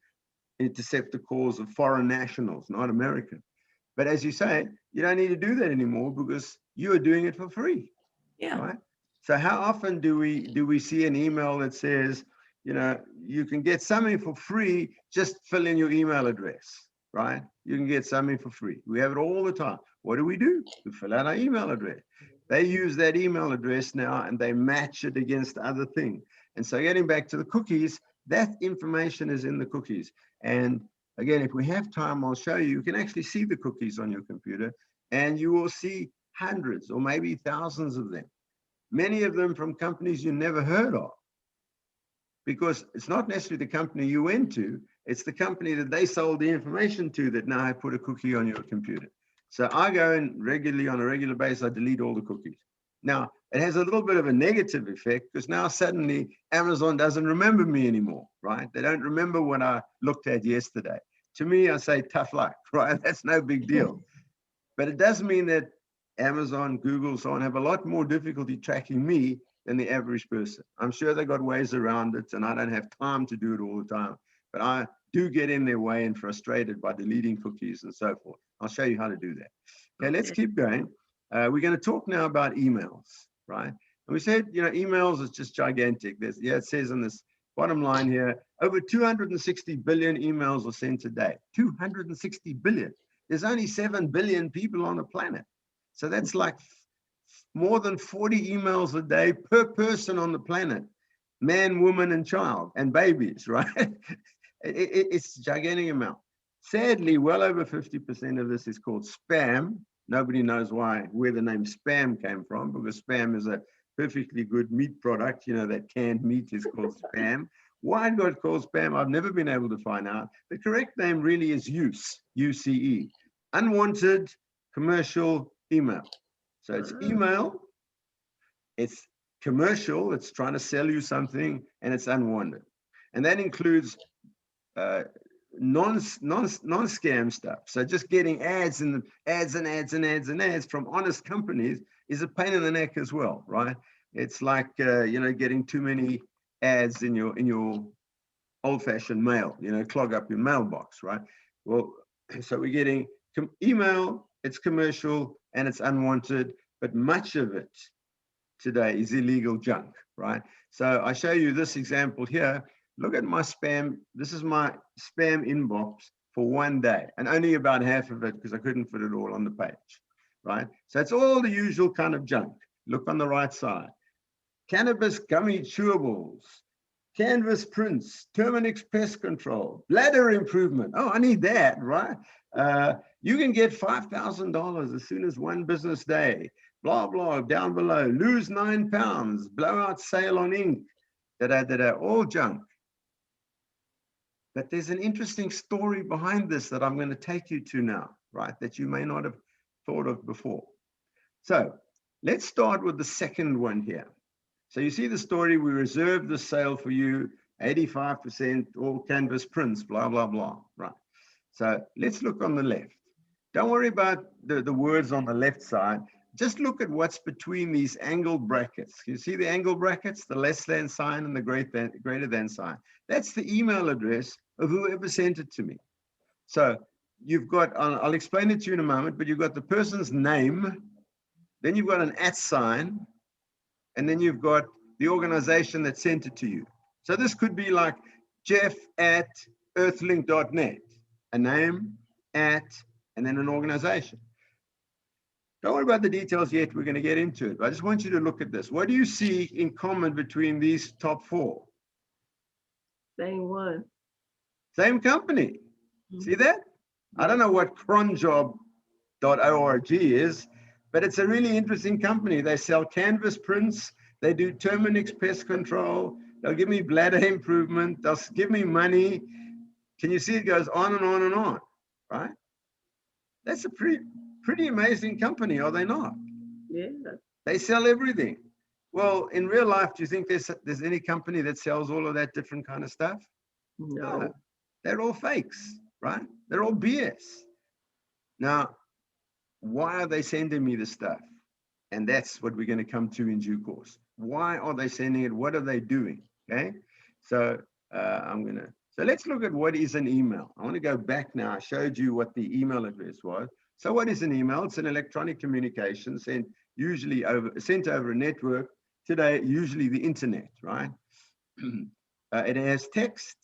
intercept the calls of foreign nationals, not American. But as you say, you don't need to do that anymore because you are doing it for free. Yeah. Right? So how often do we see an email that says, you can get something for free, just fill in your email address, right? You can get something for free. We have it all the time. What do? We fill out our email address. They use that email address now and they match it against other things. And so getting back to the cookies, that information is in the cookies. And again, if we have time, I'll show you, you can actually see the cookies on your computer and you will see hundreds or maybe thousands of them. Many of them from companies you never heard of. Because it's not necessarily the company you went to, it's the company that they sold the information to that now I put a cookie on your computer. So I go in regularly on a regular basis, I delete all the cookies. Now, it has a little bit of a negative effect because now suddenly Amazon doesn't remember me anymore, right? They don't remember what I looked at yesterday. To me, I say tough luck, right? That's no big deal. But it does mean that Amazon, Google, so on have a lot more difficulty tracking me than the average person. I'm sure they got ways around it and I don't have time to do it all the time, but I do get in their way and frustrated by deleting cookies and so forth. I'll show you how to do that. Okay, let's keep going. We're going to talk now about emails, right? And we said, emails is just gigantic. It says in this bottom line here, over 260 billion emails are sent a day. 260 billion. There's only 7 billion people on the planet. So that's like more than 40 emails a day per person on the planet, man, woman, and child, and babies, right? It's a gigantic amount. Sadly, well over 50% of this is called spam. Nobody knows where the name spam came from, because spam is a perfectly good meat product. That canned meat is called spam. Why it got called spam, I've never been able to find out. The correct name really is use, UCE, unwanted commercial email. So it's email, it's commercial, it's trying to sell you something, and it's unwanted. And that includes non-scam stuff. So just getting ads and ads from honest companies is a pain in the neck as well, right? It's like getting too many ads in your old-fashioned mail, clog up your mailbox, right? Well, so we're getting email, it's commercial, and it's unwanted, but much of it today is illegal junk, right? So I show you this example here. Look at my spam. This is my spam inbox for one day, and only about half of it because I couldn't fit it all on the page, right? So it's all the usual kind of junk. Look on the right side. Cannabis gummy chewables, canvas prints, Terminix pest control, bladder improvement. Oh, I need that, right? You can get $5,000 as soon as one business day. Blah, blah, down below. Lose 9 pounds, blowout sale on ink, all junk. But there's an interesting story behind this that I'm going to take you to now, right? That you may not have thought of before. So let's start with the second one here. So you see the story, we reserved the sale for you, 85%, all canvas prints, blah, blah, blah, right? So let's look on the left. Don't worry about the words on the left side. Just look at what's between these angled brackets. You see the angled brackets, the less than sign and the greater than sign. That's the email address of whoever sent it to me. So you've got, I'll explain it to you in a moment, but you've got the person's name, then you've got an @ sign, and then you've got the organization that sent it to you. So this could be like jeff@earthlink.net, a name, and then an organization. Don't worry about the details yet, we're going to get into it. I just want you to look at this. What do you see in common between these top 4? Same one. Same company. See that? I don't know what cronjob.org is, but it's a really interesting company. They sell canvas prints. They do Terminix pest control. They'll give me bladder improvement. They'll give me money. Can you see it goes on and on and on, right? That's a pretty amazing company, are they not? Yeah. They sell everything. Well, in real life, do you think there's any company that sells all of that different kind of stuff? No. They're all fakes, right? They're all BS. Now, why are they sending me this stuff? And that's what we're going to come to in due course. Why are they sending it? What are they doing? Okay. So so let's look at what is an email. I want to go back now. I showed you what the email address was. So what is an email? It's an electronic communication sent over a network. Today, usually the internet, right? It has text.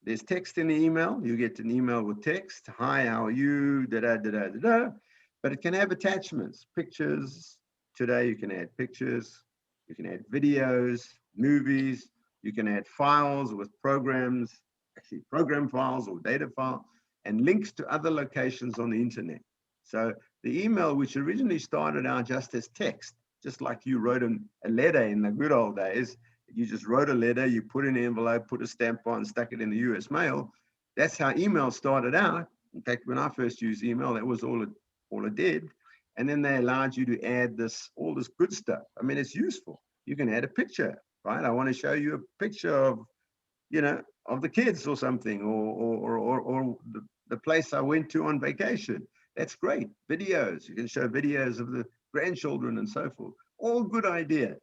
There's text in the email. You get an email with text. Hi, how are you? But it can have attachments, pictures. Today, you can add pictures. You can add videos, movies. You can add files with programs, actually program files or data file, and links to other locations on the internet. So the email, which originally started out just as text, just like you wrote a letter in the good old days, you just wrote a letter, you put in an envelope, put a stamp on, stuck it in the US mail. That's how email started out. In fact, when I first used email, that was all it did. And then they allowed you to add all this good stuff. I mean, it's useful. You can add a picture, right? I want to show you a picture of, of the kids or something, or the place I went to on vacation. That's great. Videos. You can show videos of the grandchildren and so forth. All good ideas.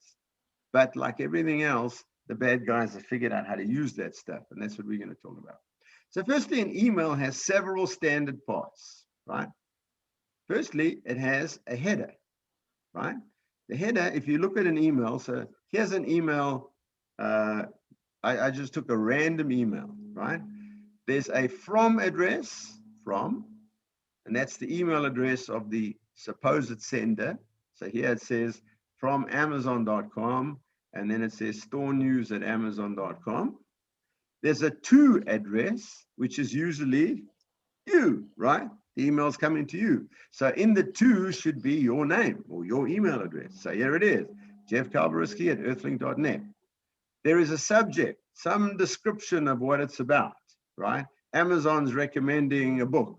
But like everything else, the bad guys have figured out how to use that stuff. And that's what we're going to talk about. So firstly, an email has several standard parts, right? Firstly, it has a header, right? The header, if you look at an email, so here's an email. I just took a random email, right? There's a from address, and that's the email address of the supposed sender. So here it says from Amazon.com, and then it says store news at Amazon.com. There's a to address, which is usually you, right? The email's coming to you. So in the to should be your name or your email address. So here it is, Jeff Kalbariski at earthlink.net. There is a subject, some description of what it's about, right? Amazon's recommending a book,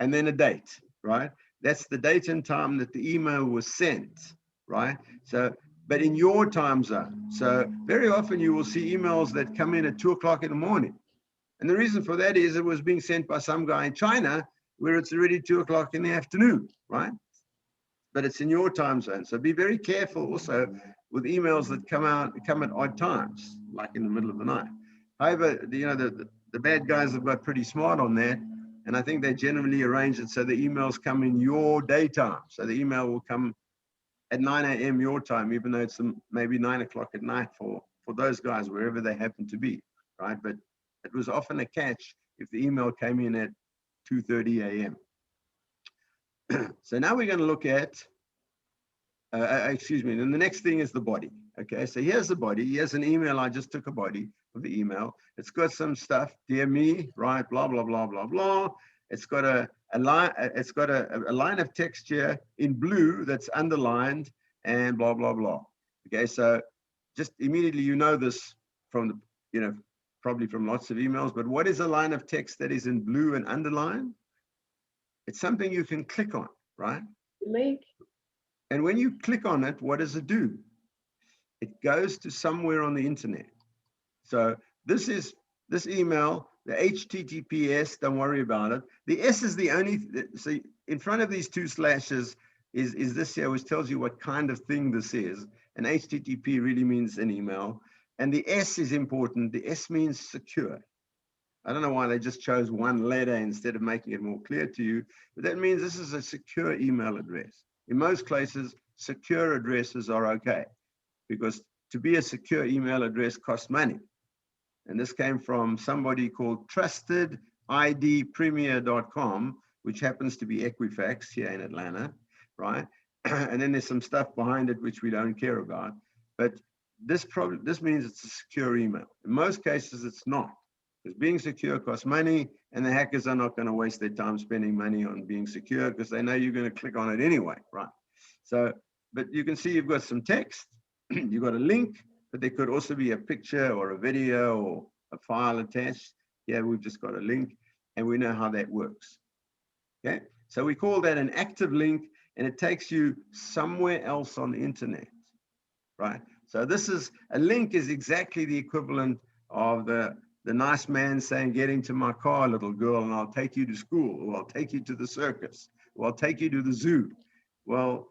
and then a date, right? That's the date and time that the email was sent, right? So, but in your time zone. So very often you will see emails that come in at 2 o'clock in the morning. And the reason for that is it was being sent by some guy in China where it's already 2 o'clock in the afternoon, right? But it's in your time zone. So be very careful also with emails that come at odd times, like in the middle of the night. However, the bad guys have got pretty smart on that. And I think they generally arrange it so the emails come in your daytime. So the email will come at 9 a.m. your time, even though it's maybe 9 o'clock at night for those guys, wherever they happen to be, right? But it was often a catch if the email came in at 2:30 a.m. So now we're going to look at, excuse me, and the next thing is the body. Okay, so here's the body. Here's an email. I just took a body of the email. It's got some stuff. Dear me, right? Blah blah blah blah blah. It's got a line. It's got a line of text here in blue that's underlined and blah blah blah. Okay, so just immediately you know this from the probably from lots of emails. But what is a line of text that is in blue and underlined? It's something you can click on, right? Link. And when you click on it, what does it do? It goes to somewhere on the internet. So this email, the HTTPS, don't worry about it. The S is the only, so in front of these two slashes is this here, which tells you what kind of thing this is. And HTTP really means an email. And the S is important. The S means secure. I don't know why they just chose one letter instead of making it more clear to you, but that means this is a secure email address. In most cases, secure addresses are okay, because to be a secure email address costs money. And this came from somebody called trustedidpremier.com, which happens to be Equifax here in Atlanta, right? And then there's some stuff behind it which we don't care about. But this means it's a secure email. In most cases, it's not. Because being secure costs money, and the hackers are not going to waste their time spending money on being secure because they know you're going to click on it anyway, right? So, but you can see you've got some text, you've got a link, but there could also be a picture or a video or a file attached. Yeah, we've just got a link, and we know how that works. Okay, so we call that an active link, and it takes you somewhere else on the internet, right? So this is, a link is exactly the equivalent of the nice man saying, get into my car, little girl, and I'll take you to school, or I'll take you to the circus, or I'll take you to the zoo. Well,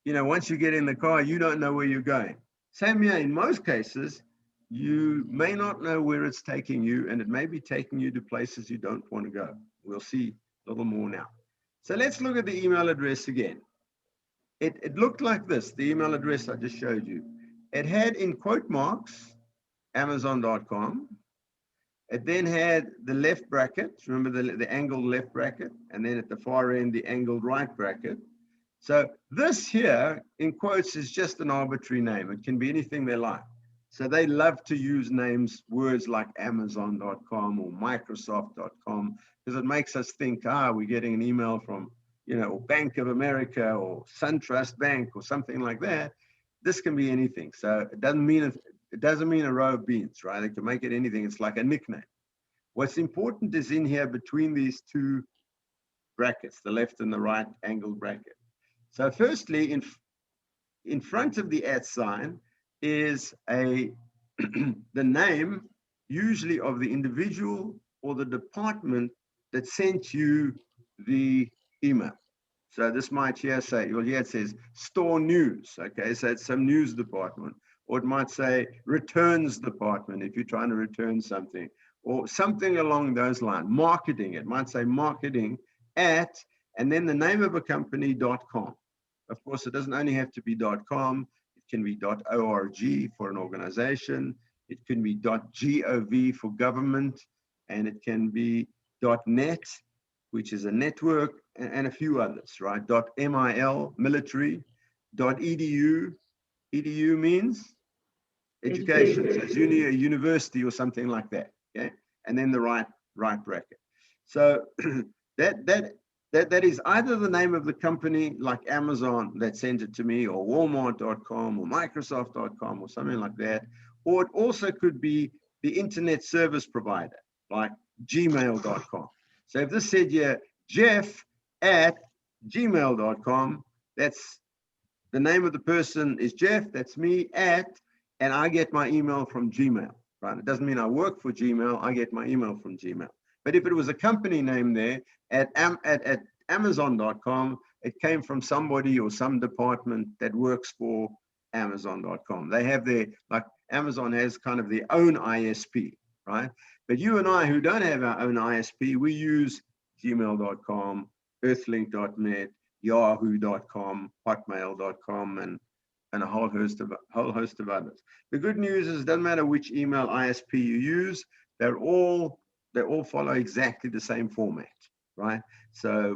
once you get in the car, you don't know where you're going. Same here, in most cases, you may not know where it's taking you, and it may be taking you to places you don't want to go. We'll see a little more now. So let's look at the email address again. It looked like this, the email address I just showed you. It had in quote marks, Amazon.com. It then had the left bracket, remember the angled left bracket, and then at the far end, the angled right bracket. So this here, in quotes, is just an arbitrary name. It can be anything they like. So they love to use names, words like Amazon.com or Microsoft.com, because it makes us think, we're getting an email from, Bank of America or SunTrust Bank or something like that. This can be anything. So it doesn't mean a row of beans, right? It can make it anything. It's like a nickname. What's important is in here between these two brackets, the left and the right angled bracket. So firstly, in front of the @ sign is the name, usually of the individual or the department that sent you the email. So this might here say, well, here it says store news. Okay, so it's some news department. Or it might say returns department if you're trying to return something, or something along those lines. Marketing, it might say marketing at, and then the name of a company, .com. Of course, it doesn't only have to be .com. It can be .org for an organization. It can be .gov for government, and it can be .net, which is a network, and a few others, right? .mil, military, .edu. EDU means education. So it's a university or something like that. Okay, and then the right bracket. So that is either the name of the company, like Amazon that sent it to me, or Walmart.com or Microsoft.com or something like that, or it also could be the internet service provider, like Gmail.com. So if this said here, Jeff@gmail.com, that's the name of the person is Jeff, that's me, and I get my email from Gmail, right? It doesn't mean I work for Gmail, I get my email from Gmail. But if it was a company name there, at Amazon.com, it came from somebody or some department that works for Amazon.com. They have like Amazon has kind of their own ISP, right? But you and I who don't have our own ISP, we use gmail.com, earthlink.net, yahoo.com, hotmail.com, and a whole host of others. The good news is it doesn't matter which email ISP you use, they all follow exactly the same format, right? So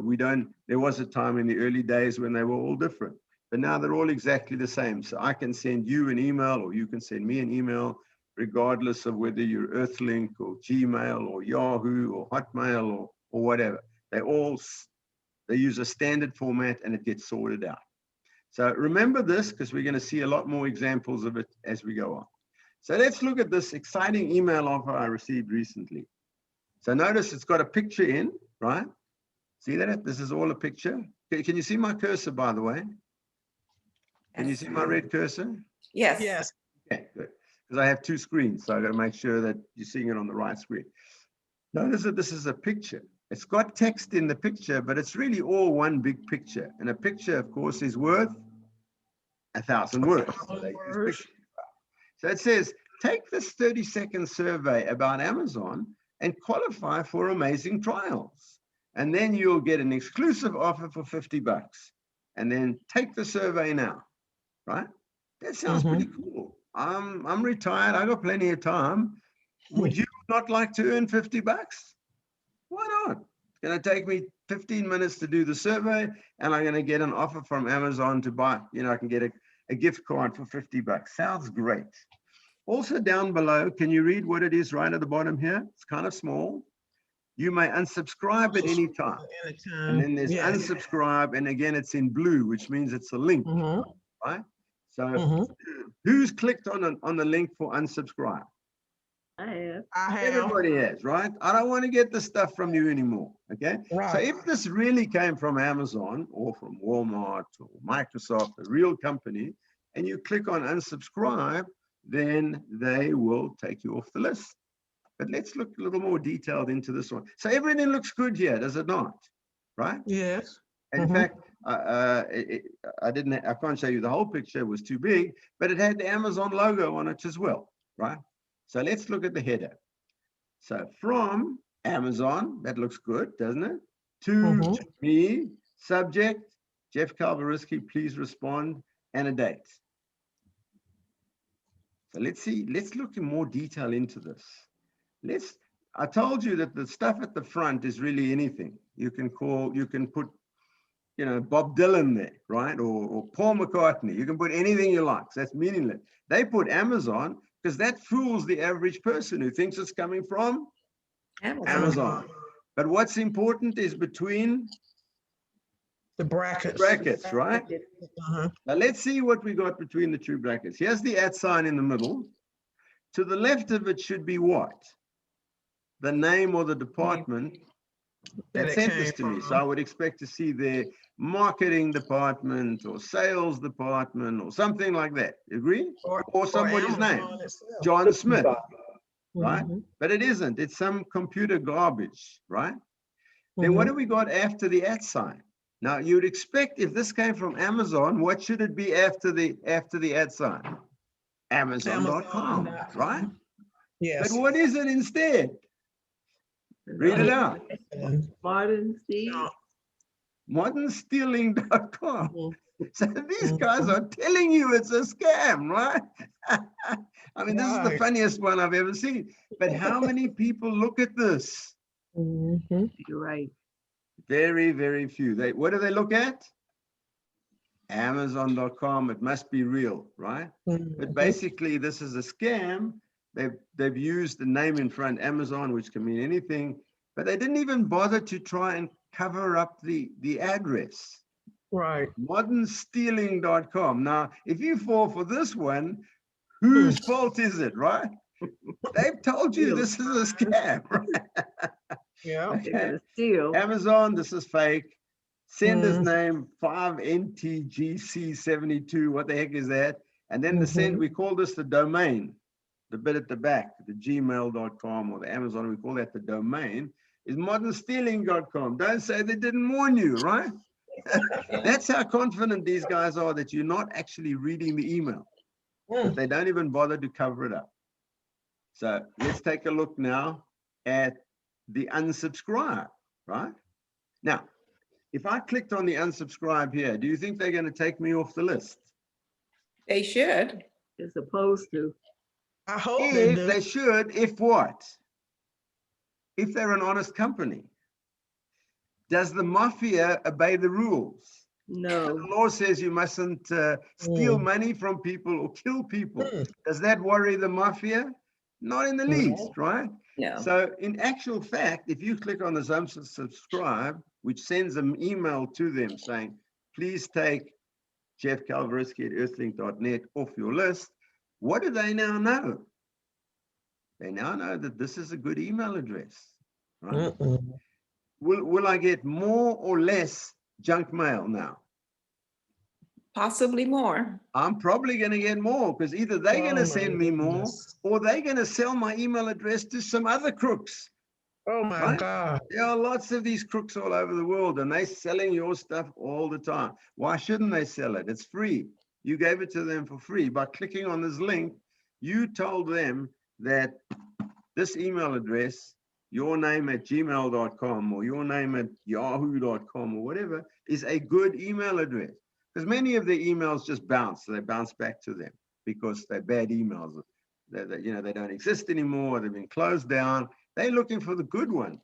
there was a time in the early days when they were all different. but now they're all exactly the same. So I can send you an email, or you can send me an email, regardless of whether you're Earthlink or Gmail or Yahoo or Hotmail or whatever. They use a standard format and it gets sorted out. So remember this, because we're going to see a lot more examples of it as we go on. So let's look at this exciting email offer I received recently. So notice it's got a picture in, right? See that? This is all a picture. Can you see my cursor, by the way? Can you see my red cursor? Yes. Yes. Okay, good. Because I have two screens, so I got to make sure that you're seeing it on the right screen. Notice that this is a picture. It's got text in the picture, but it's really all one big picture. And a picture, of course, is worth 1,000 words. So it says, take this 30-second survey about Amazon and qualify for amazing trials. And then you'll get an exclusive offer for $50. And then take the survey now, right? That sounds pretty cool. I'm retired. I got plenty of time. Would you not like to earn $50? Why not? It's going to take me 15 minutes to do the survey, and I'm going to get an offer from Amazon to buy. I can get a gift card for $50. Sounds great. Also down below, can you read what it is right at the bottom here? It's kind of small. You may unsubscribe at any time. And then there's unsubscribe, and again, it's in blue, which means it's a link, right? So who's clicked on the link for unsubscribe? I have. Everybody has, right? I don't want to get the stuff from you anymore, okay? Right. So if this really came from Amazon or from Walmart or Microsoft, a real company, and you click on unsubscribe, then they will take you off the list. But let's look a little more detailed into this one. So everything looks good here, does it not? Right? Yes. In fact, I can't show you the whole picture, it was too big, but it had the Amazon logo on it as well, right? So let's look at the header. So from Amazon, that looks good, doesn't it? To me, subject, Jeff Kalbariski, please respond, and a date. So let's look in more detail into this. I told you that the stuff at the front is really anything. You can put, Bob Dylan there, right? Or Paul McCartney. You can put anything you like. So that's meaningless. They put Amazon because that fools the average person who thinks it's coming from Amazon. But what's important is between the brackets. Right? Now let's see what we got between the two brackets. Here's the @ sign in the middle. To the left of it should be what? The name or the department that sent this to me. So I would expect to see their marketing department or sales department or something like that. Agree? Or somebody's name, John Smith, right? But it isn't. It's some computer garbage, right? Then what do we got after the @ sign? Now you'd expect if this came from Amazon, what should it be after the @ sign? Amazon.com, right? Yes. But what is it instead? Read it out. Modernstealing.com. So these guys are telling you it's a scam, right? I mean, this is the funniest one I've ever seen. But how many people look at this? You're right. Very, very few. What do they look at? Amazon.com. It must be real, right? But basically, this is a scam. They've used the name in front, Amazon, which can mean anything, but they didn't even bother to try and cover up the address. Right. Modernstealing.com. Now, if you fall for this one, whose fault is it, right? They've told you this is a scam, right? Yeah. Okay. Steal. Amazon, this is fake. Sender's name 5NTGC72. What the heck is that? And then the send, we call this the domain. The bit at the back, the gmail.com or the Amazon, we call that the domain, is modernstealing.com. Don't say they didn't warn you, right? That's how confident these guys are that you're not actually reading the email. But they don't even bother to cover it up. So let's take a look now at the unsubscribe, right? Now, if I clicked on the unsubscribe here, do you think they're going to take me off the list? They should. They're supposed to. I hope they do. They should, if what? If they're an honest company. Does the mafia obey the rules? No. The law says you mustn't steal money from people or kill people. Does that worry the mafia? Not in the least, right? No. So in actual fact, if you click on the subscribe, which sends an email to them saying, please take Jeff Kalvaritsky at earthlink.net off your list, what do they now know? They now know that this is a good email address, right? Will I get more or less junk mail now? Possibly more. I'm probably going to get more because either they're going to send me more or they're going to sell my email address to some other crooks. Oh my God. There are lots of these crooks all over the world and they're selling your stuff all the time. Why shouldn't they sell it? It's free. You gave it to them for free. By clicking on this link, you told them that this email address, your name at gmail.com or your name at yahoo.com or whatever, is a good email address. Because many of the emails just bounce. So they bounce back to them because they're bad emails. They don't exist anymore. They've been closed down. They're looking for the good one.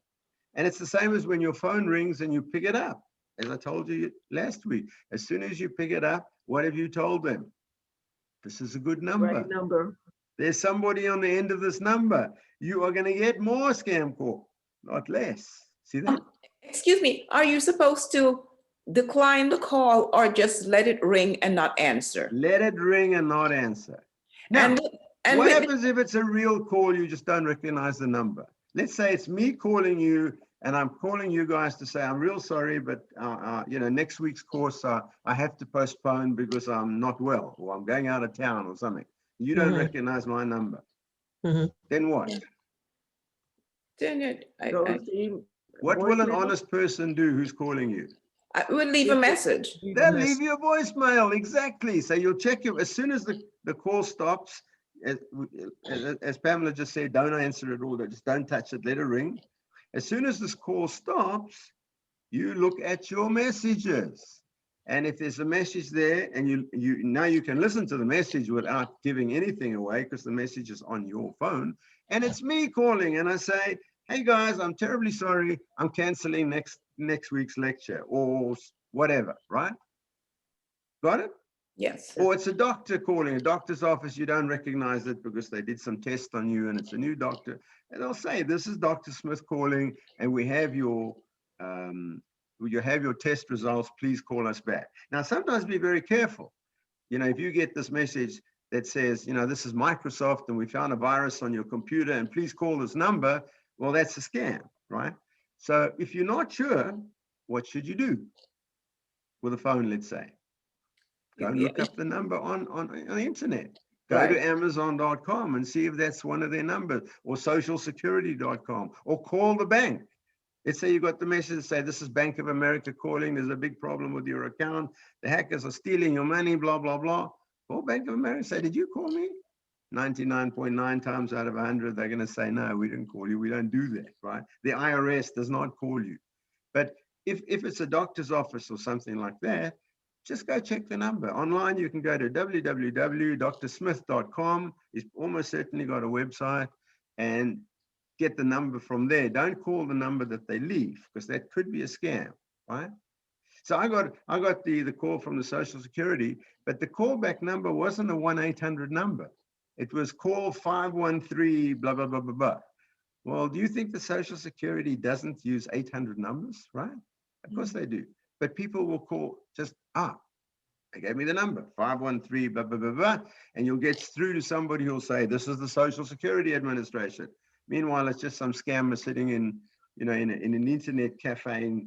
And it's the same as when your phone rings and you pick it up. As I told you last week, as soon as you pick it up, what have you told them? This is a good number. Right number. There's somebody on the end of this number. You are going to get more scam call, not less. See that? Excuse me, are you supposed to decline the call or just let it ring and not answer? Let it ring and not answer. Now, and what happens if it's a real call, you just don't recognize the number? Let's say it's me calling you and I'm calling you guys to say, I'm real sorry, but next week's course, I have to postpone because I'm not well or I'm going out of town or something. You don't recognize my number. Then what? Then What will an honest person do who's calling you? I would leave a message. They'll leave you a voicemail, exactly. So you'll check as soon as the call stops, as Pamela just said, don't answer it all, just don't touch it, let it ring. As soon as this call stops, you look at your messages. And if there's a message there and you can listen to the message without giving anything away because the message is on your phone and it's me calling and I say, hey guys, I'm terribly sorry. I'm canceling next week's lecture or whatever, right? Got it? Yes. Or it's a doctor calling, a doctor's office. You don't recognize it because they did some test on you and it's a new doctor. And they'll say, this is Dr. Smith calling and we have your test results, please call us back. Now, sometimes be very careful. If you get this message that says, this is Microsoft and we found a virus on your computer and please call this number, well, that's a scam, right? So if you're not sure, what should you do with a phone, let's say? Go and look up the number on the internet. Go to Amazon.com and see if that's one of their numbers or socialsecurity.com or call the bank. Let's say you got the message say, this is Bank of America calling. There's a big problem with your account. The hackers are stealing your money, blah, blah, blah. Call Bank of America, say, did you call me? 99.9 times out of 100, they're going to say, no, we didn't call you. We don't do that, right? The IRS does not call you. But if it's a doctor's office or something like that, just go check the number. Online, you can go to www.drsmith.com. He's almost certainly got a website and get the number from there. Don't call the number that they leave because that could be a scam, right? So I got the call from the Social Security, but the callback number wasn't a 1-800 number. It was call 513 blah, blah, blah, blah, blah. Well, do you think the Social Security doesn't use 800 numbers, right? Of course they do. But people will call just, they gave me the number, 513 blah, blah, blah, blah. And you'll get through to somebody who'll say, this is the Social Security Administration. Meanwhile, it's just some scammer sitting in an internet cafe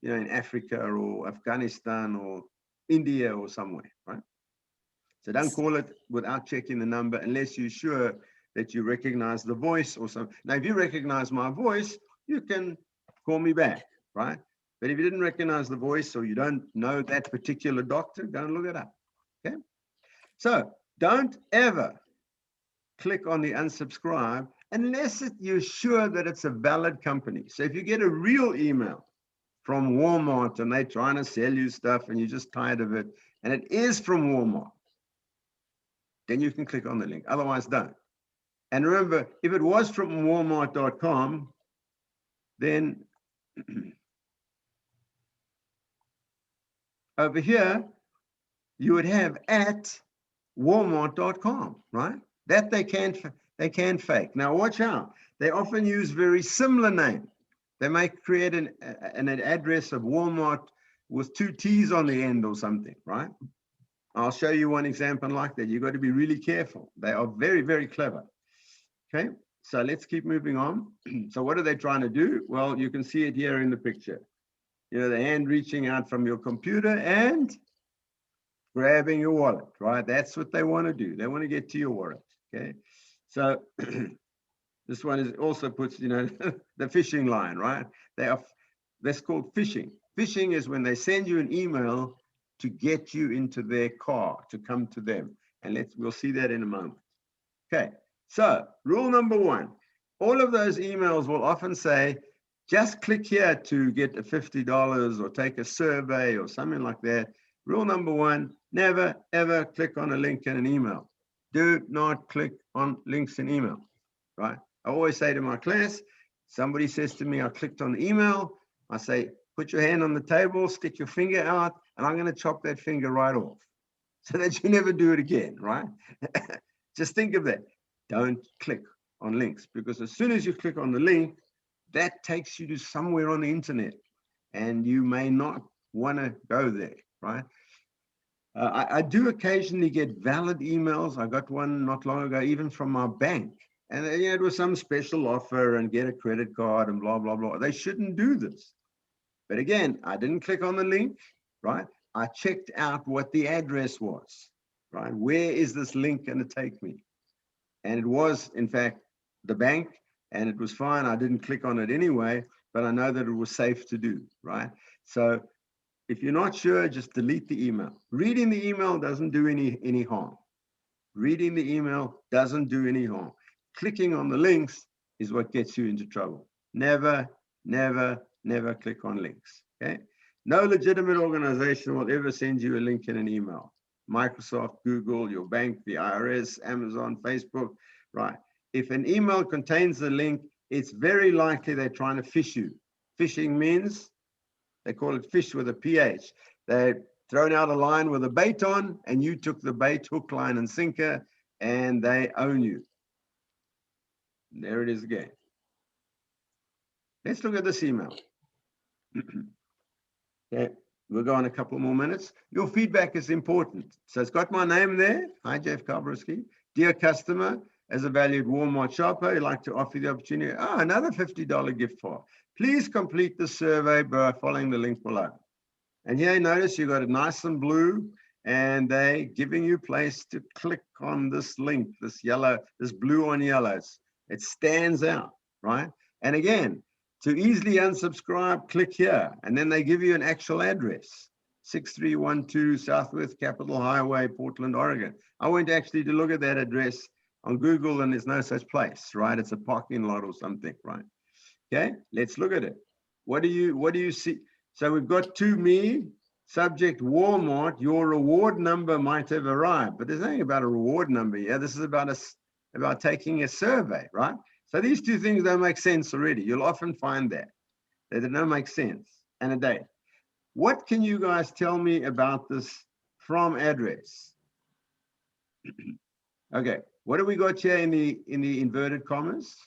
in Africa or Afghanistan or India or somewhere, right? So don't call it without checking the number unless you're sure that you recognize the voice or something. Now, if you recognize my voice, you can call me back, right? But if you didn't recognize the voice or you don't know that particular doctor, go and look it up, okay? So don't ever click on the unsubscribe unless you're sure that it's a valid company. So if you get a real email from Walmart and they're trying to sell you stuff and you're just tired of it, and it is from Walmart, then you can click on the link. Otherwise, don't. And remember, if it was from Walmart.com, then, over here, you would have at walmart.com, right? That they can fake. Now watch out. They often use very similar names. They might create an address of Walmart with 2 T's on the end or something, right? I'll show you one example like that. You've got to be really careful. They are very, very clever. Okay, so let's keep moving on. So what are they trying to do? Well, you can see it here in the picture. You know, the hand reaching out from your computer and grabbing your wallet, right? That's what they want to do. They want to get to your wallet, okay? So this one is also puts, you know, the phishing line, right? That's called phishing. Phishing is when they send you an email to get you into their car, to come to them. And we'll see that in a moment. Okay, so rule number 1, all of those emails will often say, just click here to get a $50 or take a survey or something like that. Rule number 1, never, ever click on a link in an email. Do not click on links in email, right? I always say to my class, somebody says to me, I clicked on the email. I say, put your hand on the table, stick your finger out, and I'm going to chop that finger right off so that you never do it again, right? Just think of that. Don't click on links, because as soon as you click on the link, that takes you to somewhere on the internet, and you may not want to go there, right? I do occasionally get valid emails. I got one not long ago, even from my bank. And it was some special offer and get a credit card and blah, blah, blah. They shouldn't do this. But again, I didn't click on the link, right? I checked out what the address was, right? Where is this link going to take me? And it was, in fact, the bank, and it was fine. I didn't click on it anyway, but I know that it was safe to do, right? So if you're not sure, just delete the email. Reading the email doesn't do any harm. Reading the email doesn't do any harm. Clicking on the links is what gets you into trouble. Never, never, never click on links, okay? No legitimate organization will ever send you a link in an email. Microsoft, Google, your bank, the IRS, Amazon, Facebook, right? If an email contains a link, it's very likely they're trying to fish you. Phishing means, they call it fish with a PH. They've thrown out a line with a bait on, and you took the bait, hook, line, and sinker, and they own you. And there it is again. Let's look at this email. Okay, we'll go on a couple more minutes. Your feedback is important. So it's got my name there. Hi, Jeff Kabrowski. Dear customer, as a valued Walmart shopper, I'd like to offer you the opportunity. Another $50 gift card. Please complete the survey by following the link below. And here, notice you got it nice and blue, and they giving you place to click on this link, this yellow, this blue on yellows. It stands out, right? And again, to easily unsubscribe, click here, and then they give you an actual address, 6312 Southwest Capitol Highway, Portland, Oregon. I went actually to look at that address on Google, and there's no such place, right? It's a parking lot or something, right? Okay, let's look at it. What do you see? So we've got to me, subject Walmart, your reward number might have arrived, but there's nothing about a reward number here. This is about taking a survey, right? So these two things don't make sense already. You'll often find that they don't make sense. And a date. What can you guys tell me about this from address? Okay, what do we got here in the inverted commas?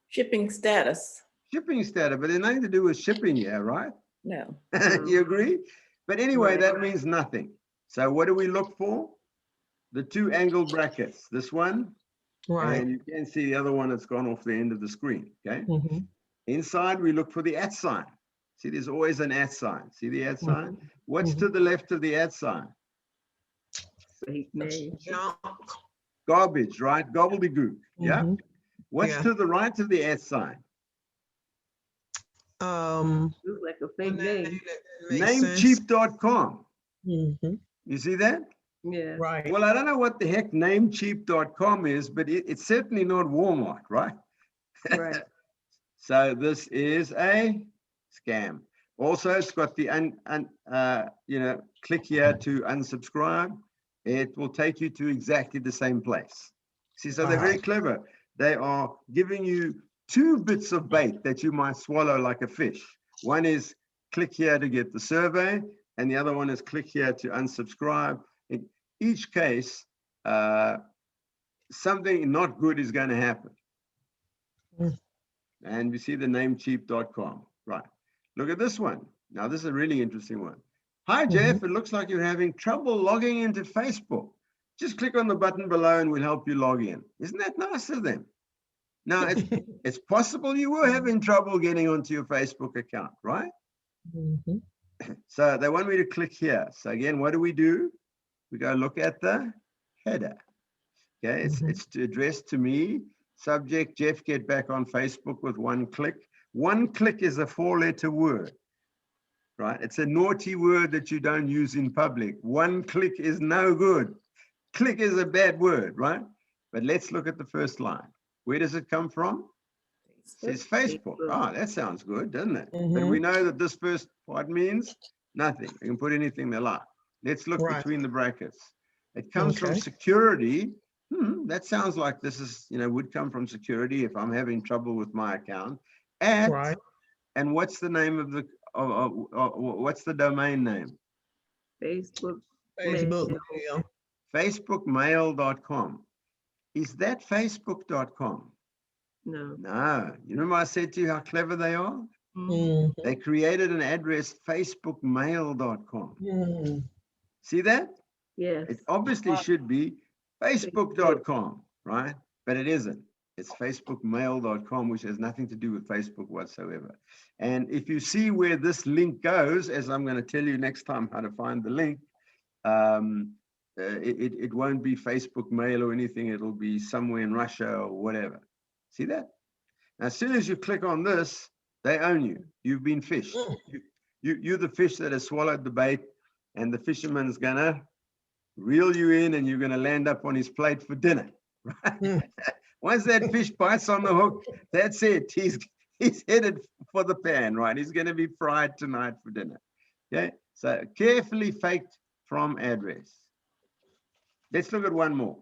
Shipping status. Shipping status, but there's nothing to do with shipping here, right? No. You agree? But anyway, Right. that means nothing. So what do we look for? The 2 angle brackets. This one, Right. and you can see the other one that's gone off the end of the screen, okay? Mhm. Inside, we look for the @ sign. See, there's always an @ sign. See the @ sign? What's Mhm. to the left of the @ sign? Fake name. Junk. Garbage, right? Gobbledygook, yeah? Mhm. What's Yeah. to the right of the @ sign? Looks like a fake name. Namecheap.com. Mhm. You see that? Yeah. Right. Well, I don't know what the heck namecheap.com is, but it's certainly not Walmart, right? Right. So this is a scam. Also, it's got the click here to unsubscribe. It will take you to exactly the same place. See, so they're very clever. They are giving you 2 bits of bait that you might swallow like a fish. One is click here to get the survey. and the other one is click here to unsubscribe. In each case, something not good is going to happen. And we see the namecheap.com. Right. Look at this one. Now, this is a really interesting one. Hi, Jeff. It looks like you're having trouble logging into Facebook. Just click on the button below and we'll help you log in. Isn't that nice of them? Now, it's possible you were having trouble getting onto your Facebook account, right? So they want me to click here. So again, what do? We go look at the header. Okay, it's addressed to me. Subject, Jeff, get back on Facebook with one click. One click is a 4-letter word, right? It's a naughty word that you don't use in public. One click is no good. Click is a bad word, right? But let's look at the first line. Where does it come from? It says Facebook. Oh, that sounds good, doesn't it? But we know that this first part means nothing. You can put anything they like. Let's look between the brackets. It comes from security. That sounds like this is, would come from security if I'm having trouble with my account. And what's the name of the, what's the domain name? Facebook. Facebookmail.com. Is that Facebook.com? No. No. You remember I said to you how clever they are? They created an address, facebookmail.com. See that? Yes. It obviously should be facebook.com, right? But it isn't. It's facebookmail.com, which has nothing to do with Facebook whatsoever. And if you see where this link goes, as I'm going to tell you next time how to find the link, it won't be Facebook mail or anything. It'll be somewhere in Russia or whatever. See that? Now, as soon as you click on this, they own you. You've been fished. You're the fish that has swallowed the bait, and the fisherman's gonna reel you in, and you're gonna land up on his plate for dinner. Right? Once that fish bites on the hook, that's it. He's headed for the pan, right? He's gonna be fried tonight for dinner. Okay, so carefully faked from address. Let's look at one more.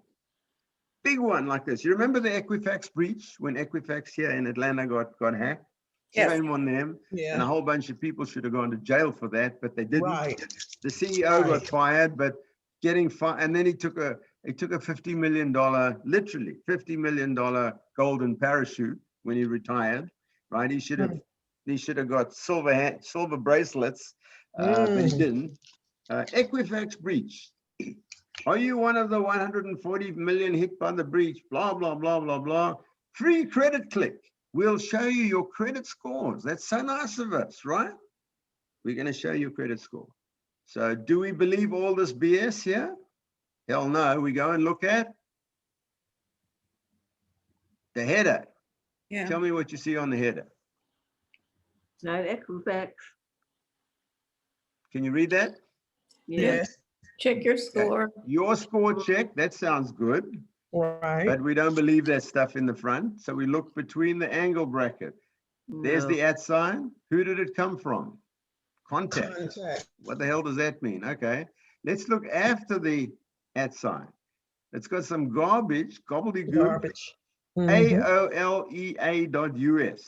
Big one like this. You remember the Equifax breach when Equifax here in Atlanta got hacked? Shame on them. And a whole bunch of people should have gone to jail for that, but they didn't. The CEO got fired, but getting fired, and then he took a $50 million, literally $50 million golden parachute when he retired, right? He should have got silver bracelets, but he didn't. Equifax breach. Are you one of the 140 million hit by the breach? Blah, blah, blah, blah, blah. Free credit click. We'll show you your credit scores. That's so nice of us, right? We're going to show you credit score. So do we believe all this BS here? Hell no. We go and look at the header. Yeah. Tell me what you see on the header. Not Equifax. Can you read that? Yes. Check your score. Your score check. That sounds good. Right. But we don't believe that stuff in the front. So we look between the angle bracket. There's the @ sign. Who did it come from? Contact. What the hell does that mean? Okay. Let's look after the @ sign. It's got some garbage, gobbledygook. AOLEA.US.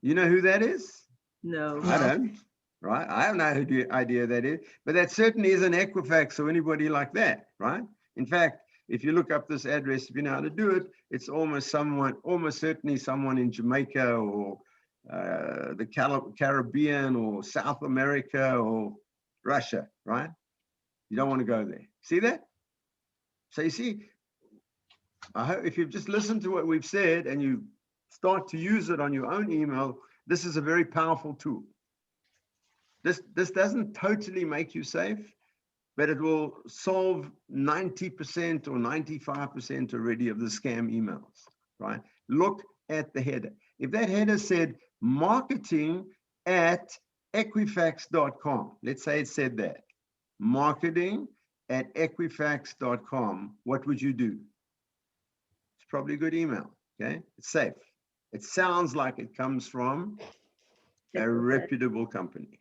You know who that is? No. I don't. Right? I have no idea that is, but that certainly isn't Equifax or anybody like that, right? In fact, if you look up this address, if you know how to do it, it's almost certainly someone in Jamaica or the Caribbean or South America or Russia, right? You don't want to go there. See that? So you see, I hope if you've just listened to what we've said and you start to use it on your own email, this is a very powerful tool. This doesn't totally make you safe, but it will solve 90% or 95% already of the scam emails, right? Look at the header. If that header said marketing@equifax.com, let's say it said that, marketing@equifax.com, what would you do? It's probably a good email, okay? It's safe. It sounds like it comes from a reputable company.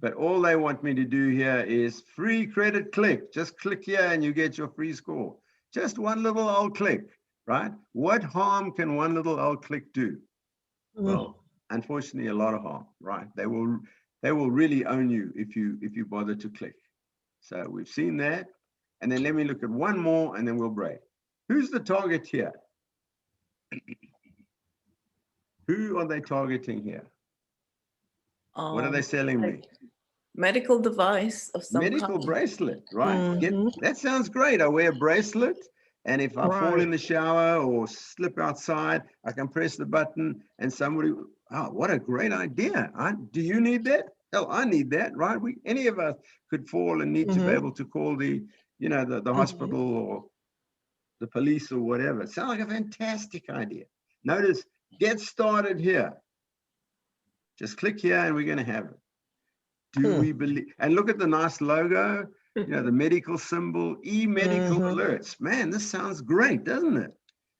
But all they want me to do here is free credit click. Just click here and you get your free score. Just one little old click, right? What harm can one little old click do? Well, unfortunately, a lot of harm, right? They they will really own you if you bother to click. So we've seen that. And then let me look at one more and then we'll break. Who's the target here? Who are they targeting here? What are they selling me? Medical device of some Medical kind. bracelet, right? Mhm. That sounds great. I wear a bracelet, and if I fall in Right. the shower or slip outside, I can press the button and somebody, oh, what a great idea. Do you need that? Hell, I need that, right? Any of us could fall and need to be Mhm. able to call the hospital or the police or whatever. It sounds like a fantastic idea. Notice, get started here. Just click here and we're going to have it. Do we believe? And look at the nice logo, the medical symbol, e-medical Mhm. alerts. Man, this sounds great, doesn't it?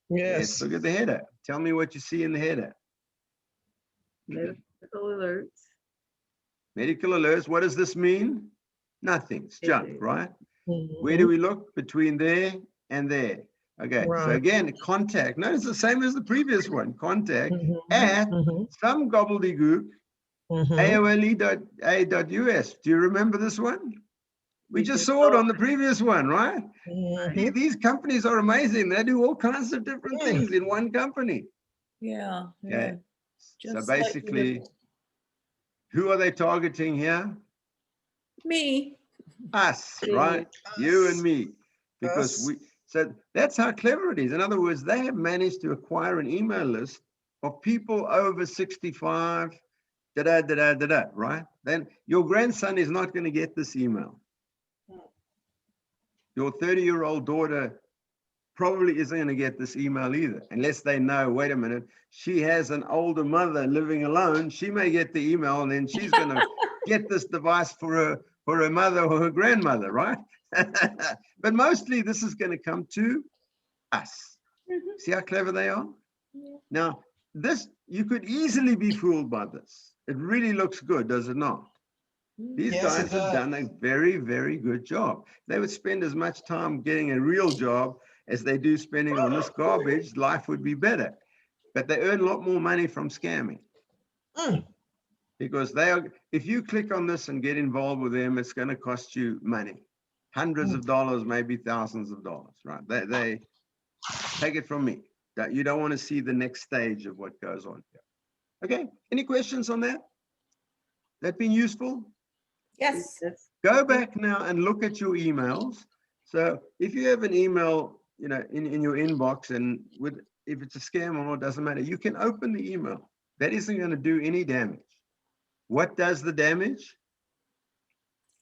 Yes. Look at the header. Tell me what you see in the header. Medical alerts. Medical alerts. What does this mean? Nothing. It's junk, right? Where do Mhm. we look? Between there and there. Okay. So Right. again, contact. No, it's the same as the previous one. Contact Mhm. at Mhm. some gobbledygook Mhm. AOLE.a.us. Do you remember this one? We just saw it on the previous one, right? Mhm. These companies are amazing. They do all kinds of different things in one company. Yeah. Okay. So Just slightly basically, different. who are they targeting here? Me. Us, right? You and me. Because Us. so that's how clever it is. In other words, they have managed to acquire an email list of people over 65, right? Then your grandson is not going to get this email. Your 30-year-old daughter probably isn't going to get this email either, unless they know, wait a minute, she has an older mother living alone. She may get the email and then she's going to get this device for her mother or her grandmother, right? But mostly this is going to come to us. See how clever they are? Yeah. Now, this, you could easily be fooled by this. It really looks good, does it not? These Yes, guys it have does. done a very, very good job. They would spend as much time getting a real job as they do spending on this garbage, life would be better. But they earn a lot more money from scamming. Because if you click on this and get involved with them, it's going to cost you money. Hundreds of dollars, maybe thousands of dollars, right? They take it from me. That you don't want to see the next stage of what goes on here. Okay, any questions on that? That been useful? Yes. Go back now and look at your emails. So if you have an email, in your inbox, and if it's a scam or not, doesn't matter. You can open the email. That isn't going to do any damage. What does the damage?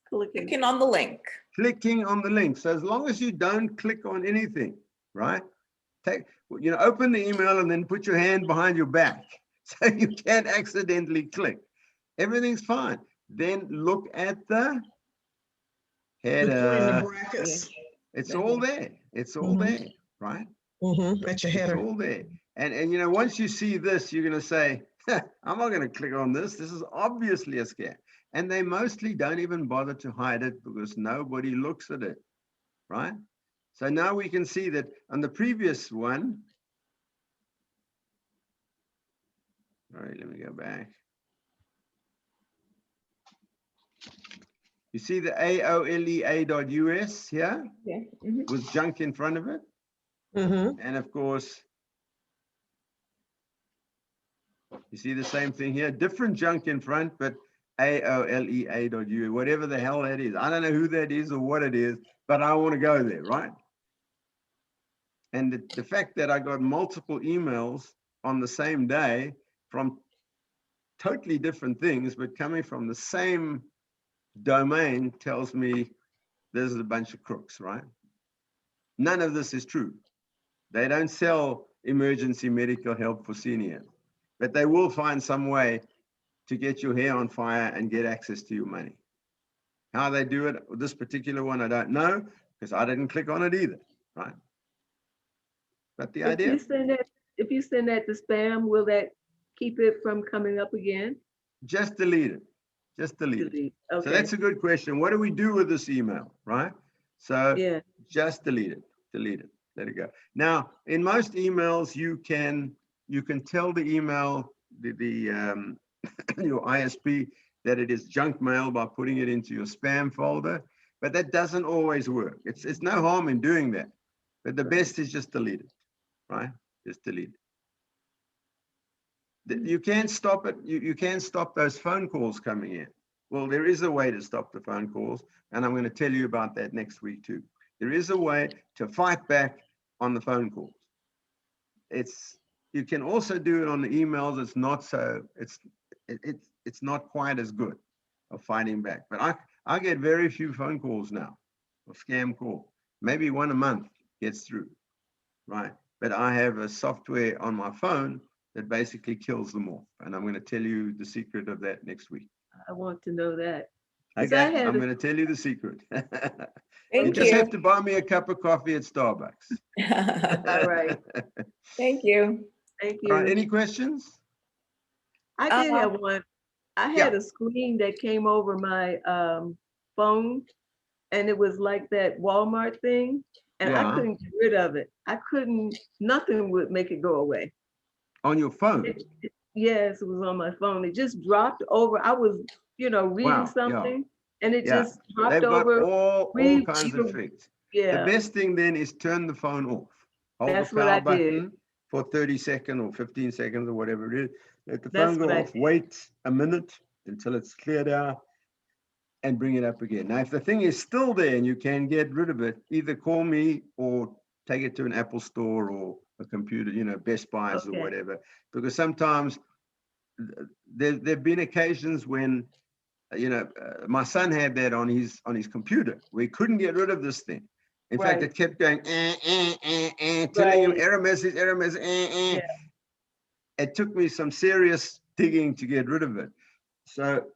Clicking on the link. Clicking on the link. So as long as you don't click on anything, right? Open the email and then put your hand behind your back so you can't accidentally click. Everything's fine. Then look at the Between the header. brackets. It's all there. It's all there, right? At your header. It's all there. And once you see this, you're going to say, I'm not going to click on this. This is obviously a scam. And they mostly don't even bother to hide it because nobody looks at it, right? So now we can see that on the previous one. All right, let me go back. You see the AOLEA.us here? Yeah. With junk in front of it. And of course, you see the same thing here, different junk in front, but AOLEA.us, whatever the hell that is. I don't know who that is or what it is, but I want to go there, right? And the fact that I got multiple emails on the same day from totally different things, but coming from the same domain tells me there's a bunch of crooks, right? None of this is true. They don't sell emergency medical help for seniors, but they will find some way to get your hair on fire and get access to your money. How they do it, this particular one, I don't know, because I didn't click on it either, right? But the idea. If you send that to spam, will that keep it from coming up again? Just delete it. Just delete it. Okay. So that's a good question. What do we do with this email, right? So just delete it. Delete it. Let it go. Now, in most emails, you can tell the email, your ISP, that it is junk mail by putting it into your spam folder, but that doesn't always work. It's no harm in doing that, but the best is just delete it, right? Just delete it. You can't stop it. You can't stop those phone calls coming in. Well, there is a way to stop the phone calls, and I'm going to tell you about that next week too. There is a way to fight back on the phone calls. You can also do it on the emails. It's not so, it's not quite as good of fighting back. But I get very few phone calls now, or scam call. Maybe one a month gets through, right? But I have a software on my phone that basically kills them off. And I'm going to tell you the secret of that next week. I want to know that. Okay, I'm going to tell you the secret. You Thank just you. have to buy me a cup of coffee at Starbucks. All right. Thank you. Thank All right, you. any questions? I did have one. I had a screen that came over my phone, and it was like that Walmart thing, and I couldn't get rid of it. Nothing would make it go away. On your phone? Yes, it was on my phone. It just dropped over. I was, reading something, and it just dropped They've got over. all kinds of tricks. The best thing then is turn the phone off. Hold That's the what power I did. button for 30 seconds or 15 seconds or whatever it is. Let the That's phone go what I off. did. Wait a minute until it's cleared out and bring it up again. Now, if the thing is still there and you can get rid of it, either call me or take it to an Apple store or a computer, Best Buys or whatever. Because sometimes there've been occasions when, my son had that on his computer where he couldn't get rid of this thing. In fact, it kept going, telling him error message, Yeah. It took me some serious digging to get rid of it. So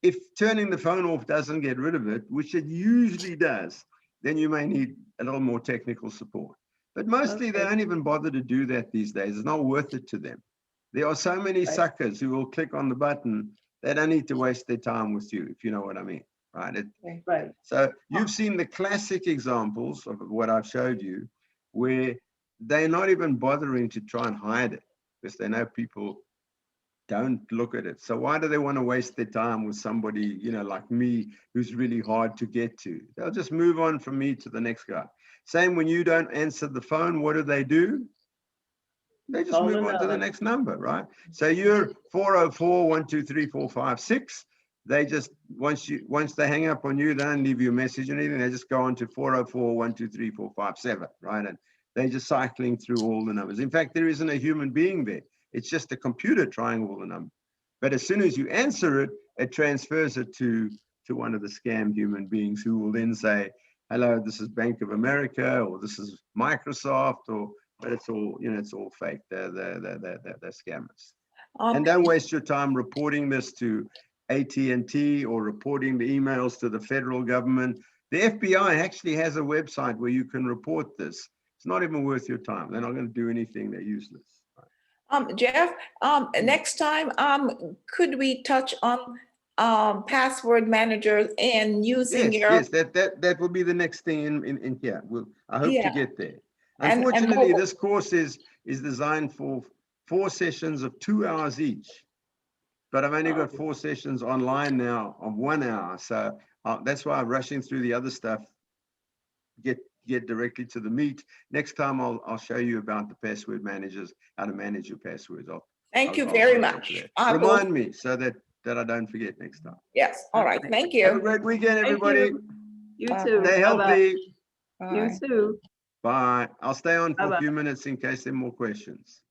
if turning the phone off doesn't get rid of it, which it usually does, then you may need a little more technical support. But mostly they don't even bother to do that these days. It's not worth it to them. There are so many suckers who will click on the button. They don't need to waste their time with you, if you know what I mean, right? Right. So you've seen the classic examples of what I've showed you, where they're not even bothering to try and hide it because they know people don't look at it. So why do they want to waste their time with somebody, like me, who's really hard to get to? They'll just move on from me to the next guy. Same when you don't answer the phone, what do? They just move on to the next number, right? So you're 404-123-456. They just, once they hang up on you, they don't leave you a message or anything. They just go on to 404-123-457, right? And they're just cycling through all the numbers. In fact, there isn't a human being there. It's just a computer trying all the numbers. But as soon as you answer it, it transfers it to one of the scam human beings who will then say, hello, this is Bank of America, or this is Microsoft, but it's all, it's all fake. They're scammers. And don't waste your time reporting this to AT&T or reporting the emails to the federal government. The FBI actually has a website where you can report this. It's not even worth your time. They're not going to do anything. They're useless. Jeff, next time, could we touch on password managers and using Yes, that will be the next thing in here. I hope to get there. Unfortunately, this course is designed for 4 sessions of 2 hours each, but I've only got 4 sessions online now of 1 hour. So that's why I'm rushing through the other stuff. Get directly to the meat. Next time I'll show you about the password managers, how to manage your passwords. Thank you very much. Remind me so that I don't forget next time. Yes. All right. Thank you. Have a great weekend, everybody. You too. Stay healthy. You too. Bye. I'll stay on for a few minutes in case there are more questions.